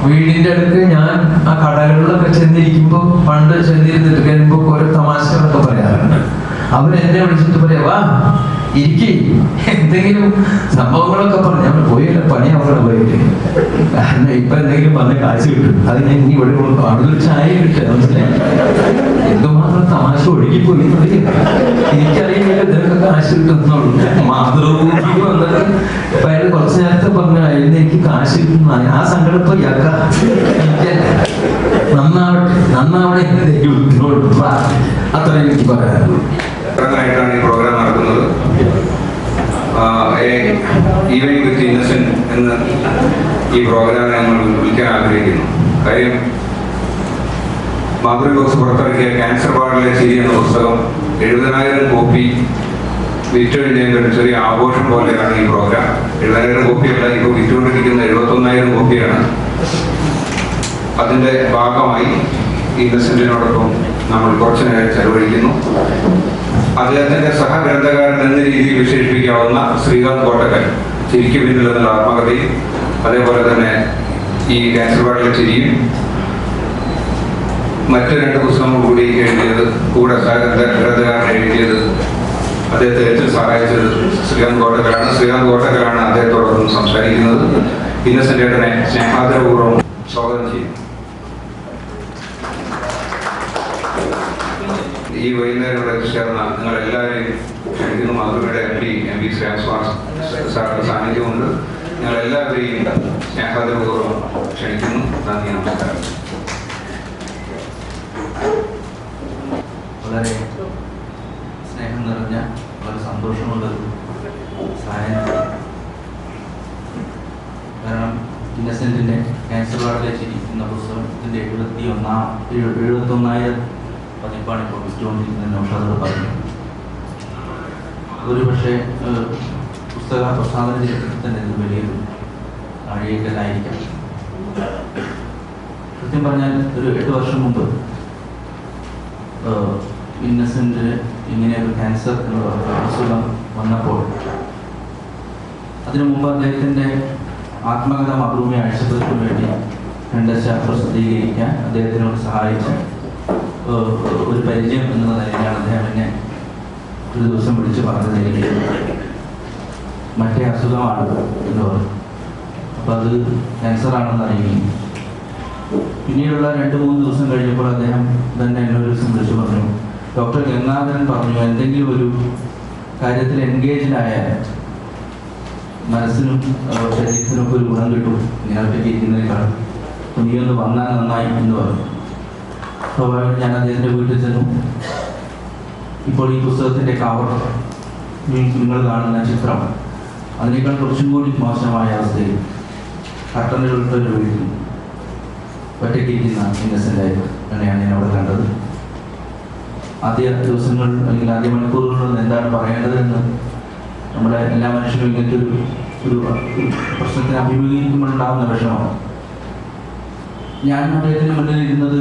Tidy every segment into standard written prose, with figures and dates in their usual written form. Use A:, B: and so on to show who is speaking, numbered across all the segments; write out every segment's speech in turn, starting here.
A: വീടിന്റെ അടുത്ത് ഞാൻ ആ കടകളിലൊക്കെ ചെന്നിരിക്കുമ്പോ പണ്ട് ചെന്നിരുന്നിട്ട് കഴിയുമ്പോ ഓരോ തമാശകളൊക്കെ പറയാറുണ്ട്. അവരെന്നെ വിളിച്ചിട്ട് പറയാ, വാ ഇരിക്കി, എന്തെങ്കിലും സംഭവങ്ങളൊക്കെ പറഞ്ഞു. ഞാൻ പോയില്ല, പണി അവിടെ പോയിട്ട്. കാരണം ഇപ്പൊ എന്തെങ്കിലും പറഞ്ഞ കാശ് കിട്ടും, അത് ഞാൻ ഇനി ഇവിടെ അവിടെ ചായ കിട്ടുക. എന്തുമാത്രം തമാശ ഒഴുകിപ്പോയി എനിക്കറിയില്ല. ഇതിനൊക്കെ കാശ് കിട്ടുന്നുള്ളൂ. മാതൃഭൂമിക്ക് വന്നിട്ട് ഇപ്പൊ അയാൾ കുറച്ചു നേരത്തെ പറഞ്ഞു അതിന് എനിക്ക് കാശ് കിട്ടുന്ന ആ സങ്കടം ഇപ്പൊ നന്നാവട്ടെ അത്ര എനിക്ക് പറയാനുള്ളൂ.
B: ായിട്ടാണ് ഈ പ്രോഗ്രാം നടക്കുന്നത്. ഈവനിങ് വിത്ത് ഇന്നസെന്റ് എന്ന് ഈ പ്രോഗ്രാം ഞങ്ങൾ വിളിക്കാൻ ആഗ്രഹിക്കുന്നു. കാര്യം മാതൃ ബോക്സ് പുറത്തിറക്കിയ ക്യാൻസർ വാർഡിലെ ചിരി എന്ന പുസ്തകം 70,000 കോപ്പി വിറ്റഴിഞ്ഞതിൻ്റെ ഒരു ചെറിയ ആഘോഷം പോലെയാണ് ഈ പ്രോഗ്രാം. 70,000 കോപ്പിയല്ല, ഇപ്പോൾ വിറ്റുകൊണ്ടിരിക്കുന്ന 71,000 കോപ്പിയാണ്. അതിൻ്റെ ഭാഗമായി ഇന്നസെന്റിനോടൊപ്പം നമ്മൾ കുറച്ചു നേരം ചെലവഴിക്കുന്നു. അദ്ദേഹത്തിന്റെ സഹഗ്രന്ഥകാരൻ എന്ന രീതിയിൽ വിശേഷിപ്പിക്കാവുന്ന ശ്രീകാന്ത് കോട്ടക്കൽ ചിരിക്ക് പിന്നിൽ എന്നുള്ള ആത്മകഥയും, അതേപോലെ തന്നെ ഈ ക്യാൻസർ വാർഡിലെ ചിരിയും, മറ്റ് 2 പുസ്തകങ്ങൾ കൂടി എഴുതിയത്, കൂടെ സഹഗ്രന്ഥകാരൻ എഴുതിയത്, അദ്ദേഹത്തെ ഏറ്റവും സഹായിച്ചത് ശ്രീകാന്ത് കോട്ടക്കലാണ് അദ്ദേഹത്തോടൊപ്പം സംസാരിക്കുന്നത്. ഇന്നസെന്റ് ഏട്ടനെ സ്നേഹാദരപൂർവ്വം സ്വാഗതം ചെയ്യും. ഈ വൈകുന്നേരം ഇവിടെ എത്തിച്ചേർന്ന നിങ്ങളെല്ലാവരെയും ക്ഷണിക്കുന്നു. മാതൃകയുടെ എം പി സാറിന്റെ സാന്നിധ്യമുണ്ട്. ഞങ്ങളെല്ലാവരെയും സ്നേഹാദരപൂർവ്വം ക്ഷണിക്കുന്നു. നന്ദി, നമസ്കാരം.
C: വളരെ സ്നേഹം നിറഞ്ഞ, വളരെ സന്തോഷമുള്ളൊരു സായനം. കാരണം ഇന്നസെന്റിന്റെ ക്യാൻസർ വാർഡിലെ ചിരി എന്ന പുസ്തകത്തിന്റെ 71,000 പതിപ്പാണ് ഇപ്പോൾ വിറ്റുകൊണ്ടിരിക്കുന്ന നൗഷാദ് പറഞ്ഞു. ഒരുപക്ഷെ പുസ്തക പ്രസാദന ചരിത്രത്തിൽ തന്നെ ഇത് വലിയൊരു നാഴികക്കല്ലായിരിക്കാം. സത്യം പറഞ്ഞാൽ ഒരു 8 വർഷം മുമ്പ് ഇന്നസെന്റിന് ഇങ്ങനെ ഒരു ക്യാൻസർ എന്നുള്ള അസുഖം വന്നപ്പോൾ, അതിനു മുമ്പ് അദ്ദേഹത്തിൻ്റെ ആത്മകഥ മാതൃഭൂമി ആഴ്ചകൾക്ക് വേണ്ടി 2 പ്രസിദ്ധീകരിക്കാൻ അദ്ദേഹത്തിനോട് സഹായിച്ച ഒരു പരിചയം എന്ന നിലയിലാണ് അദ്ദേഹം എന്നെ ഒരു ദിവസം വിളിച്ച് പറഞ്ഞത് മറ്റേ അസുഖമാണ് എന്ന് പറഞ്ഞു. അപ്പം അത് ക്യാൻസറാണെന്ന് അറിയുകയും പിന്നീടുള്ള 2-3 ദിവസം കഴിഞ്ഞപ്പോൾ അദ്ദേഹം തന്നെ എന്നെ ഒരു ദിവസം വിളിച്ചു പറഞ്ഞു, ഡോക്ടർ ഗംഗാധരൻ പറഞ്ഞു എന്തെങ്കിലും ഒരു കാര്യത്തിൽ എൻഗേജ്ഡായാൽ മനസ്സിനും ശരീരത്തിനൊക്കെ ഒരു ഗുണം കിട്ടും, ഇങ്ങനെയൊക്കെ ഇരിക്കുന്നതിനേക്കാൾ നീ ഒന്ന് വന്നാൽ നന്നായി എന്ന് പറഞ്ഞു. സ്വാഭാവികം ഞാൻ അദ്ദേഹത്തിൻ്റെ വീട്ടിൽ ചെന്നു. ഇപ്പോൾ ഈ പുസ്തകത്തിൻ്റെ കവർ നിങ്ങൾ കാണുന്ന ചിത്രം അതിനേക്കാൾ കുറച്ചും കൂടി മോശമായ അവസ്ഥയിൽ കട്ടനുകളുടെ വീട്ടിൽ ഒറ്റയ്ക്കിരിക്കുന്ന ഇന്നസെൻ്റായിട്ട് തന്നെയാണ് ഞാൻ അവിടെ കണ്ടത്. ആദ്യ ദിവസങ്ങൾ അല്ലെങ്കിൽ ആദ്യ മണിക്കൂറുകളിൽ എന്താണ് പറയേണ്ടതെന്ന് നമ്മുടെ എല്ലാ മനുഷ്യരും ഇങ്ങനത്തെ ഒരു പ്രശ്നത്തിന് അഭിമുഖീകരിക്കുമ്പോഴുണ്ടാകുന്ന വിഷമമാണ്. ഞാൻ അദ്ദേഹത്തിന് മുന്നിൽ ഇരുന്നത്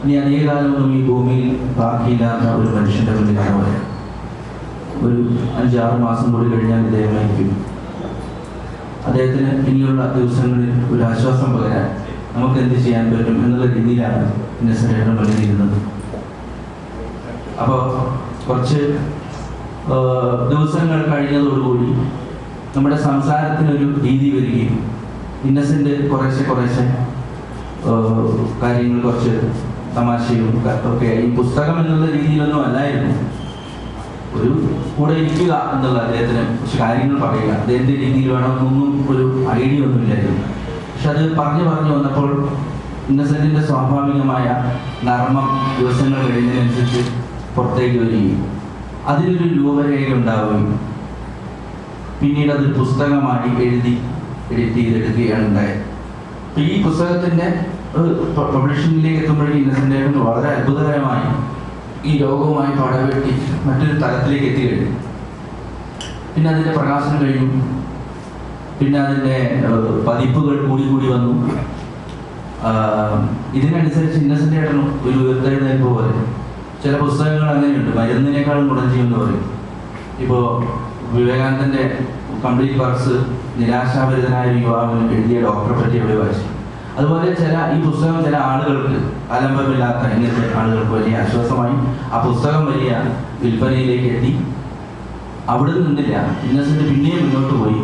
C: ഇനി അധിക കാലമൊന്നും ഈ ഭൂമിയിൽ ബാക്കിയില്ലാത്ത ഒരു മനുഷ്യൻ്റെ മുന്നിലാണ് പറയാം. ഒരു 5-6 മാസം കൂടി കഴിഞ്ഞാൽ ഇദ്ദേഹമായിരിക്കും. അദ്ദേഹത്തിന് ഇനിയുള്ള ദിവസങ്ങളിൽ ഒരു ആശ്വാസം പകരാൻ നമുക്ക് എന്ത് ചെയ്യാൻ പറ്റും എന്നുള്ള രീതിയിലാണ് ഇന്നസെന്റ് മുന്നിലിരുന്നത്. അപ്പോൾ കുറച്ച് ദിവസങ്ങൾ കഴിഞ്ഞതോടുകൂടി നമ്മുടെ സംസാരത്തിനൊരു രീതി വരികയും ഇന്നസെന്റ് കുറേശ്ശെ കാര്യങ്ങൾ കുറച്ച് തമാശയും ഒക്കെ ഈ പുസ്തകം എന്നുള്ള രീതിയിലൊന്നും അല്ലായിരുന്നു. ഒരു കൂടെ ഇരിക്കുക എന്നുള്ള അദ്ദേഹത്തിന് കുറച്ച് കാര്യങ്ങൾ പറയുക, അദ്ദേഹത്തിൻ്റെ രീതിയിൽ വേണമെന്നൊന്നും ഒരു ഐഡിയ ഒന്നുമില്ലായിരുന്നു. പക്ഷെ അത് പറഞ്ഞു വന്നപ്പോൾ ഇന്നസെന്റിന്റെ സ്വാഭാവികമായ നർമ്മം ദിവസങ്ങൾ കഴിയുന്നതിനനുസരിച്ച് പുറത്തേക്ക് വരികയും അതിലൊരു രൂപരേഖ ഉണ്ടാവുകയും പിന്നീട് അത് പുസ്തകമായി എഡിറ്റ് ചെയ്തെടുക്കുകയാണ് ഉണ്ടായത്. അപ്പം ഈ പുസ്തകത്തിൻ്റെ പബ്ലിഷിങ്ങിലേക്ക് എത്തുമ്പോഴേക്കും ഇന്നസെന്റ് വളരെ അത്ഭുതകരമായി ഈ ലോകവുമായി പടവെട്ടി മറ്റൊരു തലത്തിലേക്ക് എത്തിക്കഴിഞ്ഞു. പിന്നെ അതിൻ്റെ പ്രകാശനം കഴിഞ്ഞു. പിന്നെ അതിൻ്റെ പതിപ്പുകൾ കൂടി വന്നു. ഇതിനനുസരിച്ച് ഇന്നസെന്റ് ഏട്ടനും ഒരു ഉയർത്തെഴുന്നേൽപ്പ് പോലെ ചില പുസ്തകങ്ങൾ അങ്ങനെയുണ്ട്, മരുന്നിനേക്കാളും ഗുണം ചെയ്യുമെന്ന് പറയും. ഇപ്പോൾ വിവേകാനന്ദൻ്റെ കംപ്ലീറ്റ് വർക്ക്സ് നിരാശാഭരിതനായ യുവാവിന് എഴുതിയ ഡോക്ടറെ പറ്റി എവിടെ വായിച്ചു. അതുപോലെ ഈ പുസ്തകം ചില ആളുകൾക്ക്, അലംബമില്ലാത്ത ഇങ്ങനത്തെ ആളുകൾക്ക് വലിയ ആശ്വാസമായി. ആ പുസ്തകം വലിയ വിൽപ്പനയിലേക്ക് എത്തി. അവിടെ നിന്നില്ല, ഇന്നസെന്റ് പിന്നെയും മുന്നോട്ട് പോയി.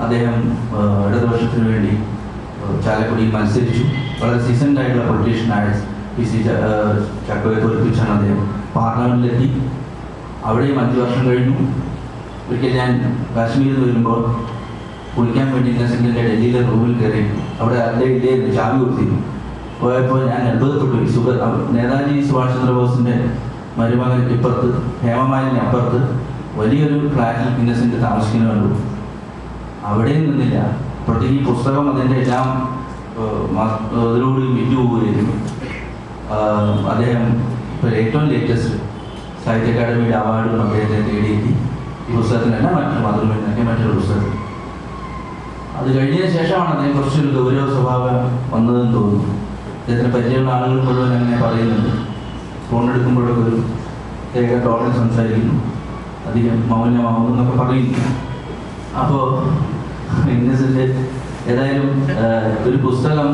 C: അദ്ദേഹം ഇടതുപക്ഷത്തിന് വേണ്ടി ചാലക്കുടിയിൽ മത്സരിച്ചു. വളരെ സീസൺഡ് ആയിട്ടുള്ള പൊളിറ്റീഷ്യനായ PC ചക്കോയെ തോൽപ്പിച്ചാണ് അദ്ദേഹം പാർലമെന്റിലെത്തി. അവിടെയും 5 വർഷം കഴിഞ്ഞു. ഒരിക്കൽ ഞാൻ കാശ്മീരിൽ നിന്ന് വരുമ്പോൾ കുളിക്കാൻ വേണ്ടി ഇന്നസെന്റിന്റെ ഡൽഹിയിലെ റൂമിൽ കയറി. അവിടെ അതിൻ്റെ ഇല്ലേ ചാവി കൊടുത്തിരുന്നു. പോയപ്പോൾ ഞാൻ അത്ഭുതപ്പെട്ടു. നേതാജി സുഭാഷ് ചന്ദ്രബോസിന്റെ മരുമകൻ ഇപ്പുറത്ത്, ഹേമമാലിന് അപ്പുറത്ത് വലിയൊരു ഫ്ലാറ്റിൽ ഇന്നസെന്റ് താമസിക്കുന്നു കണ്ടു. അവിടെയും നിന്നില്ല. അപ്പോഴത്തേക്ക് ഈ പുസ്തകം അതിൻ്റെ എല്ലാം അതിലൂടെ വിറ്റുപോകുകയായിരുന്നു. അദ്ദേഹം ഇപ്പോൾ ഏറ്റവും ലേറ്റസ്റ്റ് സാഹിത്യ അക്കാദമിയുടെ അവാർഡുകൾ അദ്ദേഹത്തെ തേടിയെത്തി. ഈ പുസ്തകത്തിനല്ല, മാതൃഭൂമിയൊക്കെ മറ്റൊരു പുസ്തകം. അത് കഴിഞ്ഞതിന് ശേഷമാണ് അദ്ദേഹം കുറച്ചൊരു ഗൗരവ സ്വഭാവം വന്നതെന്ന് തോന്നുന്നു. അദ്ദേഹത്തിന് പരിചയമുള്ള ആളുകൾ മുഴുവൻ അങ്ങനെ പറയുന്നുണ്ട്. ഫോൺ എടുക്കുമ്പോഴൊക്കെ ഒരു പ്രത്യേക ടോണിൽ സംസാരിക്കുന്നു, അധികം മൗനമാവുന്നൊക്കെ പറയുന്നു. അപ്പോൾ ഇന്നസെന്റ് ഏതായാലും ഒരു പുസ്തകം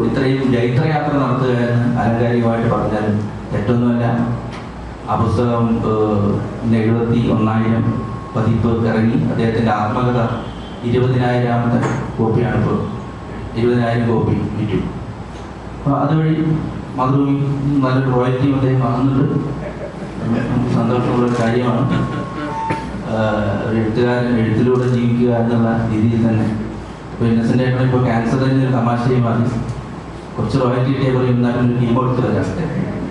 C: ഇത്രയും ജൈത്രയാത്ര നടത്തുക എന്ന് ആലങ്കാരികമായിട്ട് പറഞ്ഞാലും തെറ്റൊന്നുമല്ല. ആ പുസ്തകം 71,000 പതിപ്പ് ഇറങ്ങി. അദ്ദേഹത്തിൻ്റെ ആത്മകഥ 20,000-ാമത്തെ കോപ്പിയാണ്. ഇപ്പോൾ 20,000 കോപ്പി വിറ്റു. അപ്പോൾ അതുവഴി മാതൃഭൂമി നല്ലൊരു റോയൽറ്റിയും അദ്ദേഹം വാങ്ങുന്നുണ്ട്. നമുക്ക് സന്തോഷമുള്ളൊരു കാര്യമാണ്. ഒരു എഴുത്തുകാരൻ എഴുത്തിലൂടെ ജീവിക്കുക എന്നുള്ള രീതിയിൽ തന്നെ ഇപ്പോൾ ഇന്നസെൻ്റ് ആയിട്ട് ഇപ്പോൾ ക്യാൻസർ തന്നെ ഒരു തമാശയും മാറി. കുറച്ച് റോയൽറ്റി കിട്ടിയ പറയും എന്നാലും ഒരു ടീം എടുത്ത് വരാം.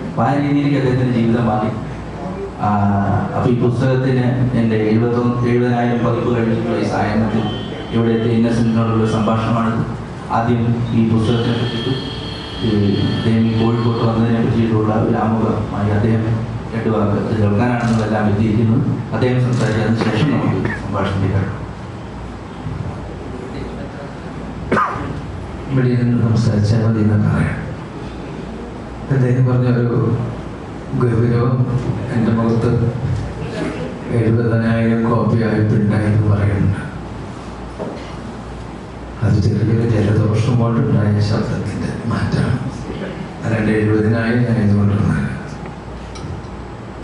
C: അപ്പോൾ ആ രീതിയിലേക്ക് അദ്ദേഹത്തിൻ്റെ ജീവിതം മാറി. അപ്പോൾ ഈ പുസ്തകത്തിന് എൻ്റെ 70,000 പതിപ്പ് കഴിഞ്ഞിട്ടുള്ള ഈ സായനത്തിൽ ഇവിടെ എത്തിയ ഇന്നസെൻറ്റിനോടുള്ള സംഭാഷണമാണ്. ആദ്യം ഈ പുസ്തകത്തിനെ പറ്റിയിട്ട് അദ്ദേഹം കോഴിക്കോട്ട് വന്നതിനെ പറ്റിയിട്ടുള്ള ഒരു ആമുഖമായി അദ്ദേഹം 2 വാക്ക് കേൾക്കാനാണെന്നതെല്ലാം എത്തിയിരിക്കുന്നത്. അദ്ദേഹം സംസാരിച്ചതിന് ശേഷം നമുക്ക് സംഭാഷണത്തിൽ
A: ഇവിടെ നിന്ന് സംസാരിച്ചാൽ മതി എന്ന് പറയാം. അദ്ദേഹം പറഞ്ഞൊരു ഗൗരവം എൻ്റെ മുഖത്ത് 70,000 കോപ്പി ആയിട്ടുണ്ടായെന്ന് പറയുന്നുണ്ട്. അത് ചെറിയൊരു ജലദോഷം കൊണ്ടുണ്ടായ ശബ്ദത്തിൻ്റെ മാറ്റമാണ്. അല്ലാണ്ട് 70,000 ആയതുകൊണ്ടുള്ളത്.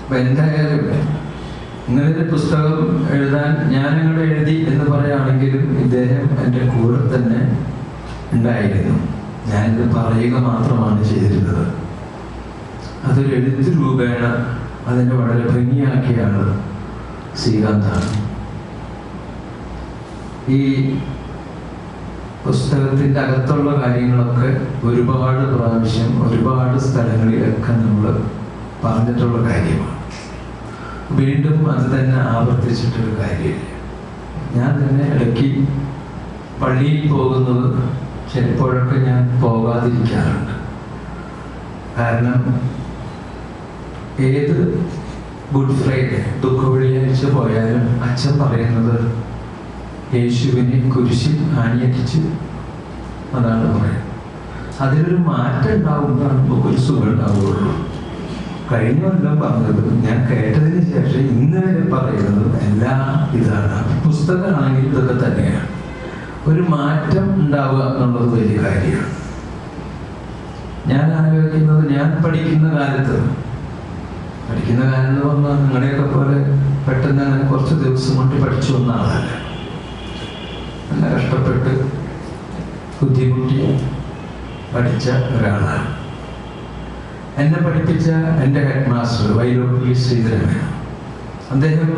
A: അപ്പം എന്തായാലും ഇങ്ങനൊരു പുസ്തകം എഴുതാൻ ഞാനിങ്ങോട്ട് എഴുതി എന്ന് പറയുകയാണെങ്കിലും ഇദ്ദേഹം എൻ്റെ കൂടെ തന്നെ ഉണ്ടായിരുന്നു. ഞാനിത് പറയുക മാത്രമാണ് ചെയ്തിരുന്നത്. അതൊരു എഴുത്ത് രൂപേണ അതിനെ വളരെ ഭംഗിയാക്കിയാണ് ശ്രീകാന്താണ്. ഈ പുസ്തകത്തിൻ്റെ അകത്തുള്ള കാര്യങ്ങളൊക്കെ ഒരുപാട് പ്രാവശ്യം ഒരുപാട് സ്ഥലങ്ങളിലൊക്കെ നമ്മൾ പറഞ്ഞിട്ടുള്ള കാര്യമാണ്. വീണ്ടും അത് തന്നെ ആവർത്തിച്ചിട്ടൊരു കാര്യമില്ല. ഞാൻ തന്നെ ഇടയ്ക്ക് പള്ളിയിൽ പോകുന്നത് ചിലപ്പോഴൊക്കെ ഞാൻ പോകാതിരിക്കാറുണ്ട്. കാരണം ഏത് ഗുഡ് ഫ്രൈഡേ ദുഃഖവെള്ളിയാഴ്ച പോയാലും അച്ഛൻ പറയുന്നത് യേശുവിനെ കുരിശിൽ ആണിയടിച്ച് അതാണ് പറയുന്നത്. അതിലൊരു മാറ്റം ഉണ്ടാവുമ്പോഴാണ് നമുക്കൊരു സുഖം ഉണ്ടാവുകയുള്ളൂ. കഴിഞ്ഞ കൊല്ലം പറഞ്ഞത് ഞാൻ കേട്ടതിന് ശേഷം ഇന്ന് വരെ പറയുന്നത് എല്ലാം ഇതാണ്. പുസ്തകമാണെങ്കിൽ ഇതൊക്കെ തന്നെയാണ്. ഒരു മാറ്റം ഉണ്ടാവുക എന്നുള്ളത് വലിയ കാര്യമാണ്. ഞാൻ ആലോചിക്കുന്നത്, ഞാൻ പഠിക്കുന്ന കാലത്ത് എന്ന് പറഞ്ഞാൽ നിങ്ങളുടെയൊക്കെ പോലെ പെട്ടെന്ന് അങ്ങനെ കുറച്ച് ദിവസം കൊണ്ട് പഠിച്ചു വന്ന ആളല്ല. നല്ല കഷ്ടപ്പെട്ട് ബുദ്ധിമുട്ടി പഠിച്ച ഒരാളാണ്. എന്നെ പഠിപ്പിച്ച എൻ്റെ ഹെഡ് മാസ്റ്റർ വൈലോപ്പള്ളി ശ്രീധരൻ, അദ്ദേഹം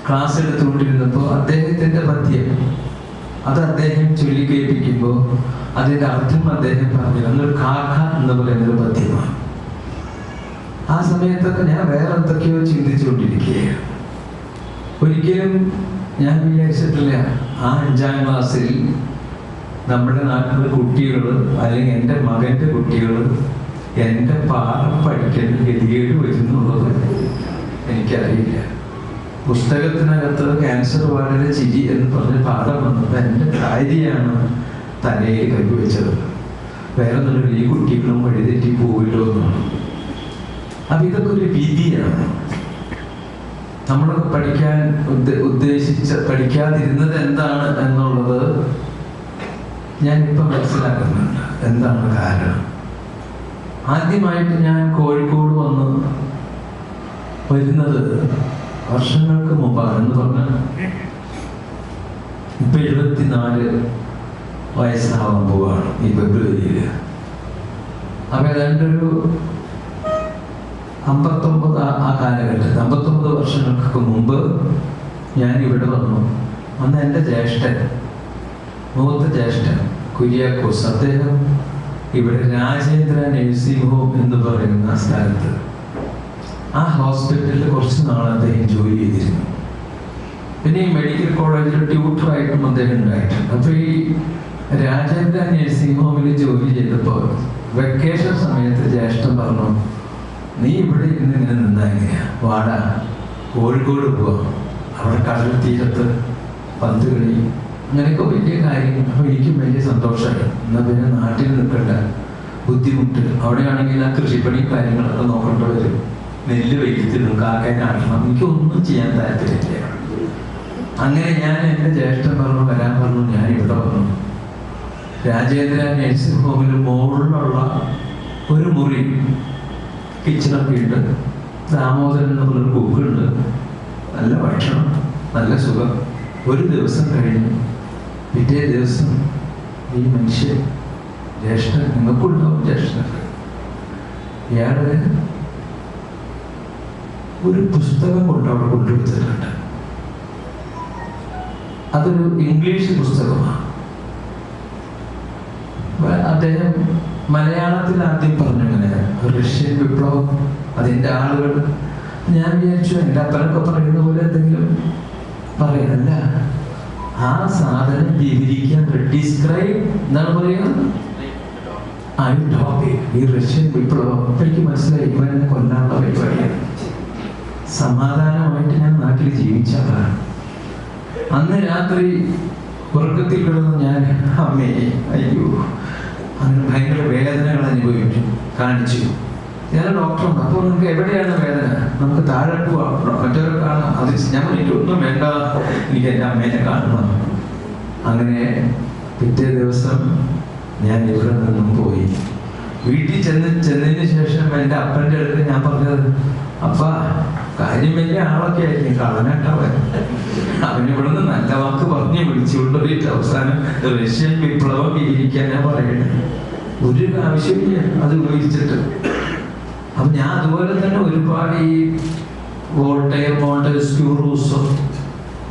A: ക്ലാസ് എടുത്തുകൊണ്ടിരുന്നപ്പോൾ അദ്ദേഹത്തിൻ്റെ പദ്യം അത് അദ്ദേഹം ചൊല്ലിക്കേൽപ്പിക്കുമ്പോൾ അതിൻ്റെ അർത്ഥം അദ്ദേഹം പറഞ്ഞു അന്നൊരു കാക്ക എന്ന് പറയുന്നൊരു പദ്യമാണ്. ആ സമയത്തൊക്കെ ഞാൻ വേറെ എന്തൊക്കെയോ ചിന്തിച്ചുകൊണ്ടിരിക്കുകയാണ്. ഒരിക്കലും ഞാൻ വിചാരിച്ചിട്ടില്ല ആ 5ാം ക്ലാസ്സിൽ നമ്മുടെ നാട്ടിലെ കുട്ടികൾ അല്ലെങ്കിൽ എൻ്റെ മകൻ്റെ കുട്ടികൾ എൻ്റെ പാഠം പഠിക്കേണ്ട ഗതികേട് വരുന്നുള്ളത് എനിക്കറിയില്ല. പുസ്തകത്തിനകത്ത് ക്യാൻസർ വളരെ ചിരി എന്ന് പറഞ്ഞ പാഠം വന്നത് എൻ്റെ ഭാര്യയാണ് തലയിൽ കൈവച്ചത്. വേറെ ഒന്നും ഈ കുട്ടികളും വഴിതെറ്റി പോയില്ലോ എന്നാണ്. അപ്പം ഇതൊക്കെ ഒരു വിധിയാണ്. നമ്മളൊക്കെ പഠിക്കാൻ പഠിക്കാതിരുന്നത് എന്താണ് എന്നുള്ളത് ഞാനിപ്പം മനസ്സിലാക്കുന്നുണ്ട് എന്താണ് കാരണം. ആദ്യമായിട്ട് ഞാൻ കോഴിക്കോട് വരുന്നത് വർഷങ്ങൾക്ക് മുമ്പാണെന്ന് പറഞ്ഞാൽ ഇപ്പൊ 74 വയസ്സാവാൻ പോവാണ് ഈ ഫെബ്രുവരിയിൽ. അപ്പൊ ഏതാണ്ടൊരു 59 ആ കാലഘട്ടത്തിൽ 59 വർഷങ്ങൾക്ക് മുമ്പ് ഞാൻ ഇവിടെ വന്നു. അന്ന് എൻ്റെ ജ്യേഷ്ഠൻ, മൂത്ത ജ്യേഷ്ഠൻ കുര്യാക്കോസ്, അദ്ദേഹം ഇവിടെ രാജേന്ദ്ര നഴ്സിംഗ് ഹോം എന്ന് പറയുന്ന സ്ഥലത്ത് ആ ഹോസ്പിറ്റലിൽ കുറച്ച് നാൾ അദ്ദേഹം ജോലി ചെയ്തിരുന്നു. പിന്നെ ഈ മെഡിക്കൽ കോളേജിൽ ട്യൂട്ടറായിട്ടും അദ്ദേഹം ഉണ്ടായിട്ടുണ്ട്. അപ്പൊ ഈ രാജേന്ദ്ര നഴ്സിംഗ് ഹോമിൽ ജോലി ചെയ്തപ്പോൾ വെക്കേഷൻ സമയത്ത് ജ്യേഷ്ഠൻ പറഞ്ഞു, നീ ഇവിടെ ഇരുന്ന് ഇങ്ങനെ നിന്നാ എങ്ങനെയാ, വാടാ കോഴിക്കോട് പോവാം, അവിടെ കടൽ തീരത്ത് പന്ത് കളി അങ്ങനെയൊക്കെ വലിയ കാര്യങ്ങൾ. അപ്പൊ എനിക്കും വലിയ സന്തോഷമായി. എന്നാൽ പിന്നെ നാട്ടിൽ നിൽക്കേണ്ട ബുദ്ധിമുട്ട്, അവിടെയാണെങ്കിൽ ആ കൃഷിപ്പണി കാര്യങ്ങളൊക്കെ നോക്കേണ്ടി വരും, നെല്ല് വെയിലത്തിടും, കാക്കാനാട്ടണം, എനിക്കൊന്നും ചെയ്യാൻ താല്പര്യമില്ല. അങ്ങനെ ഞാൻ എൻ്റെ ജ്യേഷ്ഠൻ വരാൻ പറഞ്ഞു. ഞാൻ ഇവിടെ വന്നു. രാജേന്ദ്ര നഴ്സിംഗ് ഹോമിൽ മുകളിലുള്ള ഒരു മുറി, കിച്ചണൊക്കെ ഉണ്ട്, ദാമോദരൻ എന്നുള്ളൊരു കുക്കുണ്ട്, നല്ല ഭക്ഷണം, നല്ല സുഖം. ഒരു ദിവസം കഴിഞ്ഞു, പിറ്റേ ദിവസം ഈ മനുഷ്യൻ ജ്യേഷ്ഠൻ, നിങ്ങൾക്കുണ്ടാവും ജ്യേഷ്ഠനൊക്കെ, ഇയാള് ഒരു പുസ്തകം കൊണ്ട് അവിടെ കൊണ്ടുവച്ചിട്ടുണ്ട്. അതൊരു ഇംഗ്ലീഷ് പുസ്തകമാണ്. അദ്ദേഹം മലയാളത്തിൽ ആദ്യം പറഞ്ഞിങ്ങനെ റഷ്യൻ വിപ്ലവം, അതിൻ്റെ ആളുകൾ. ഞാൻ വിചാരിച്ചു എൻ്റെ അപ്പനൊക്കെ പറയുന്ന പോലെ എന്തെങ്കിലും പറയണല്ല, ആ സാധനം വിവരിക്കാൻ ഡിസ്ക്രൈബ് എന്താണ് പറയുക, ഈ റഷ്യൻ വിപ്ലവം. അപ്പൊ എനിക്ക് മനസ്സിലായി ഇവൻ എന്നെ കൊല്ലാനുള്ള പരിപാടിയാണ്. സമാധാനമായിട്ട് ഞാൻ നാട്ടിൽ ജീവിച്ചതാണ്. അന്ന് രാത്രി ഉറക്കത്തിൽ കിടന്ന് ഞാൻ അമ്മേ അയ്യോ അങ്ങനെ ഭയങ്കര വേദനകൾ കാണിച്ചു. ഞാൻ ഡോക്ടറുണ്ട്. അപ്പോൾ നിങ്ങൾക്ക് എവിടെയാണ് വേദന, നമുക്ക് താഴെ പോവാം, മറ്റൊരു കാണാം. അത് ഞാൻ എനിക്കൊന്നും വേണ്ട, എനിക്ക് എൻ്റെ അമ്മേനെ കാണണം. അങ്ങനെ പിറ്റേ ദിവസം ഞാൻ ഇവിടെ നിന്നും പോയി. വീട്ടിൽ ചെന്നതിന് ശേഷം എൻ്റെ അപ്പൻ്റെ അടുത്ത് ഞാൻ പറഞ്ഞത്, അപ്പ കാര്യം വലിയ ആളൊക്കെ ആയിരിക്കും, കളനാട്ടവൻ, അവനിവിടുന്ന് നല്ല വാക്ക് പറഞ്ഞ് വിളിച്ചുകൊണ്ടിട്ട് അവസാനം റഷ്യൻ വിപ്ലവം വിവരിക്കാനാ പറയണത്. ഒരു ആവശ്യമില്ല അത് വിവരിച്ചിട്ട്. അപ്പൊ ഞാൻ അതുപോലെ തന്നെ ഒരുപാട് ഈ വോൾട്ടയർ, മോണ്ടസ്ക്യൂ, റൂസോ,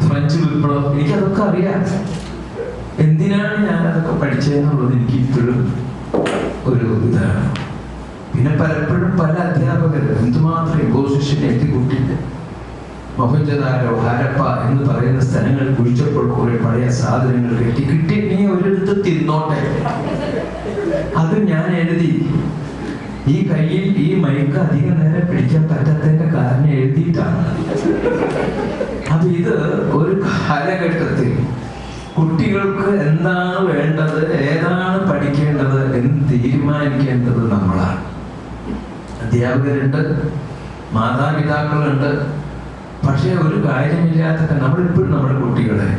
A: ഫ്രഞ്ച് വിപ്ലവം, എനിക്കതൊക്കെ അറിയാം. എന്തിനാണ് ഞാൻ അതൊക്കെ പഠിച്ചതെന്നുള്ളത് എനിക്ക് ഇപ്പോഴും ഒരു ഇതാണ്. പിന്നെ പലപ്പോഴും പല അധ്യാപകർ എന്തുമാത്രം ഇമ്പോസിഷൻ എത്തിക്കൂട്ടിട്ട് മൊഹൻജദാരോ, ഹരപ്പ എന്ന് പറയുന്ന സ്ഥലങ്ങൾ കുഴിച്ചപ്പോൾ കുറെ പഴയ സാധനങ്ങൾ കിട്ടി നീ ഒരിടത്ത് തിന്നോട്ടെ. അത് ഞാൻ എഴുതി. ഈ കയ്യിൽ ഈ മൈക്ക് അധികം നേരം പിടിക്കാൻ പറ്റാത്തതിന്റെ കാരണം എഴുതിയിട്ടാണ്. അപ്പൊ ഇത് ഒരു കാലഘട്ടത്തിൽ കുട്ടികൾക്ക് എന്താണ് വേണ്ടത്, ഏതാണ് പഠിക്കേണ്ടത് എന്ന് തീരുമാനിക്കേണ്ടത് നമ്മളാണ്. അധ്യാപകരുണ്ട്, മാതാപിതാക്കളുണ്ട്. പക്ഷെ ഒരു കാര്യമില്ലാത്ത നമ്മളിപ്പോഴും നമ്മുടെ കുട്ടികളെ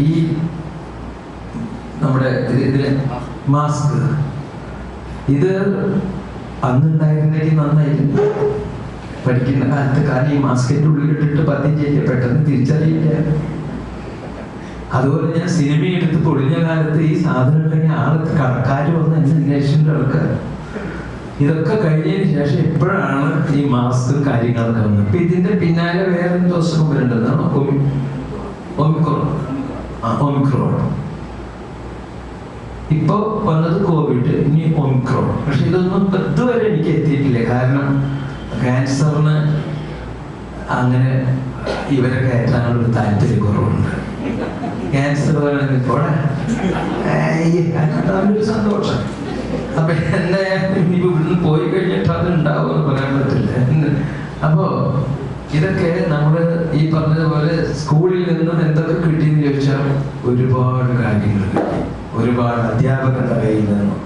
A: ഈ നമ്മുടെ ഇതിലെ മാസ്ക് ഇത് അന്നുണ്ടായിരുന്നെങ്കിൽ നന്നായിരുന്നു. പഠിക്കുന്ന കാലത്ത് കാരണം ഈ മാസ്കിന്റെ ഉള്ളിലിട്ടിട്ട് പദ്യം ചെയ്യ പെട്ടെന്ന് തിരിച്ചറിയില്ല. അതുപോലെ ഞാൻ സിനിമ എടുത്ത് പൊളിഞ്ഞ കാലത്ത് ഈ സാധനം ഉണ്ടെങ്കിൽ ആൾക്ക് കടക്കാർ വന്ന് എന്നെ അന്വേഷിച്ചിട്ട് ആൾക്കാർ. ഇതൊക്കെ കഴിഞ്ഞതിന് ശേഷം എപ്പോഴാണ് ഈ മാസ്കും കാര്യങ്ങളൊക്കെ വന്നത്. അപ്പൊ ഇതിന്റെ പിന്നാലെ വേറെ ദിവസം വരേണ്ടതാണ് ഒമിക്രോൺ. ഇപ്പൊ വന്നത് കോവിഡ്, ഇനി ഒമിക്രോൺ. പക്ഷെ ഇതൊന്നും ഇതുവരെ എനിക്ക് എത്തിയിട്ടില്ല. കാരണം ക്യാൻസറിന് അങ്ങനെ ഇവരെ കയറ്റാനുള്ള താല്പര്യം കുറവുണ്ട്. ക്യാൻസർ ഒരു സന്തോഷം. അപ്പൊ എന്നെ ഇനിയിപ്പോ ഇവിടുന്ന് പോയി കഴിഞ്ഞിട്ട് അത് ഉണ്ടാവുമെന്ന് പറയാൻ പറ്റില്ല. അപ്പോ ഇതൊക്കെ നമ്മള് ഈ പറഞ്ഞതുപോലെ സ്കൂളിൽ നിന്നും എന്തൊക്കെ കിട്ടിയെന്ന് ചോദിച്ചാൽ ഒരുപാട് കാര്യങ്ങൾ കിട്ടി. ഒരുപാട് അധ്യാപകരുടെ കയ്യിൽ നിന്നും.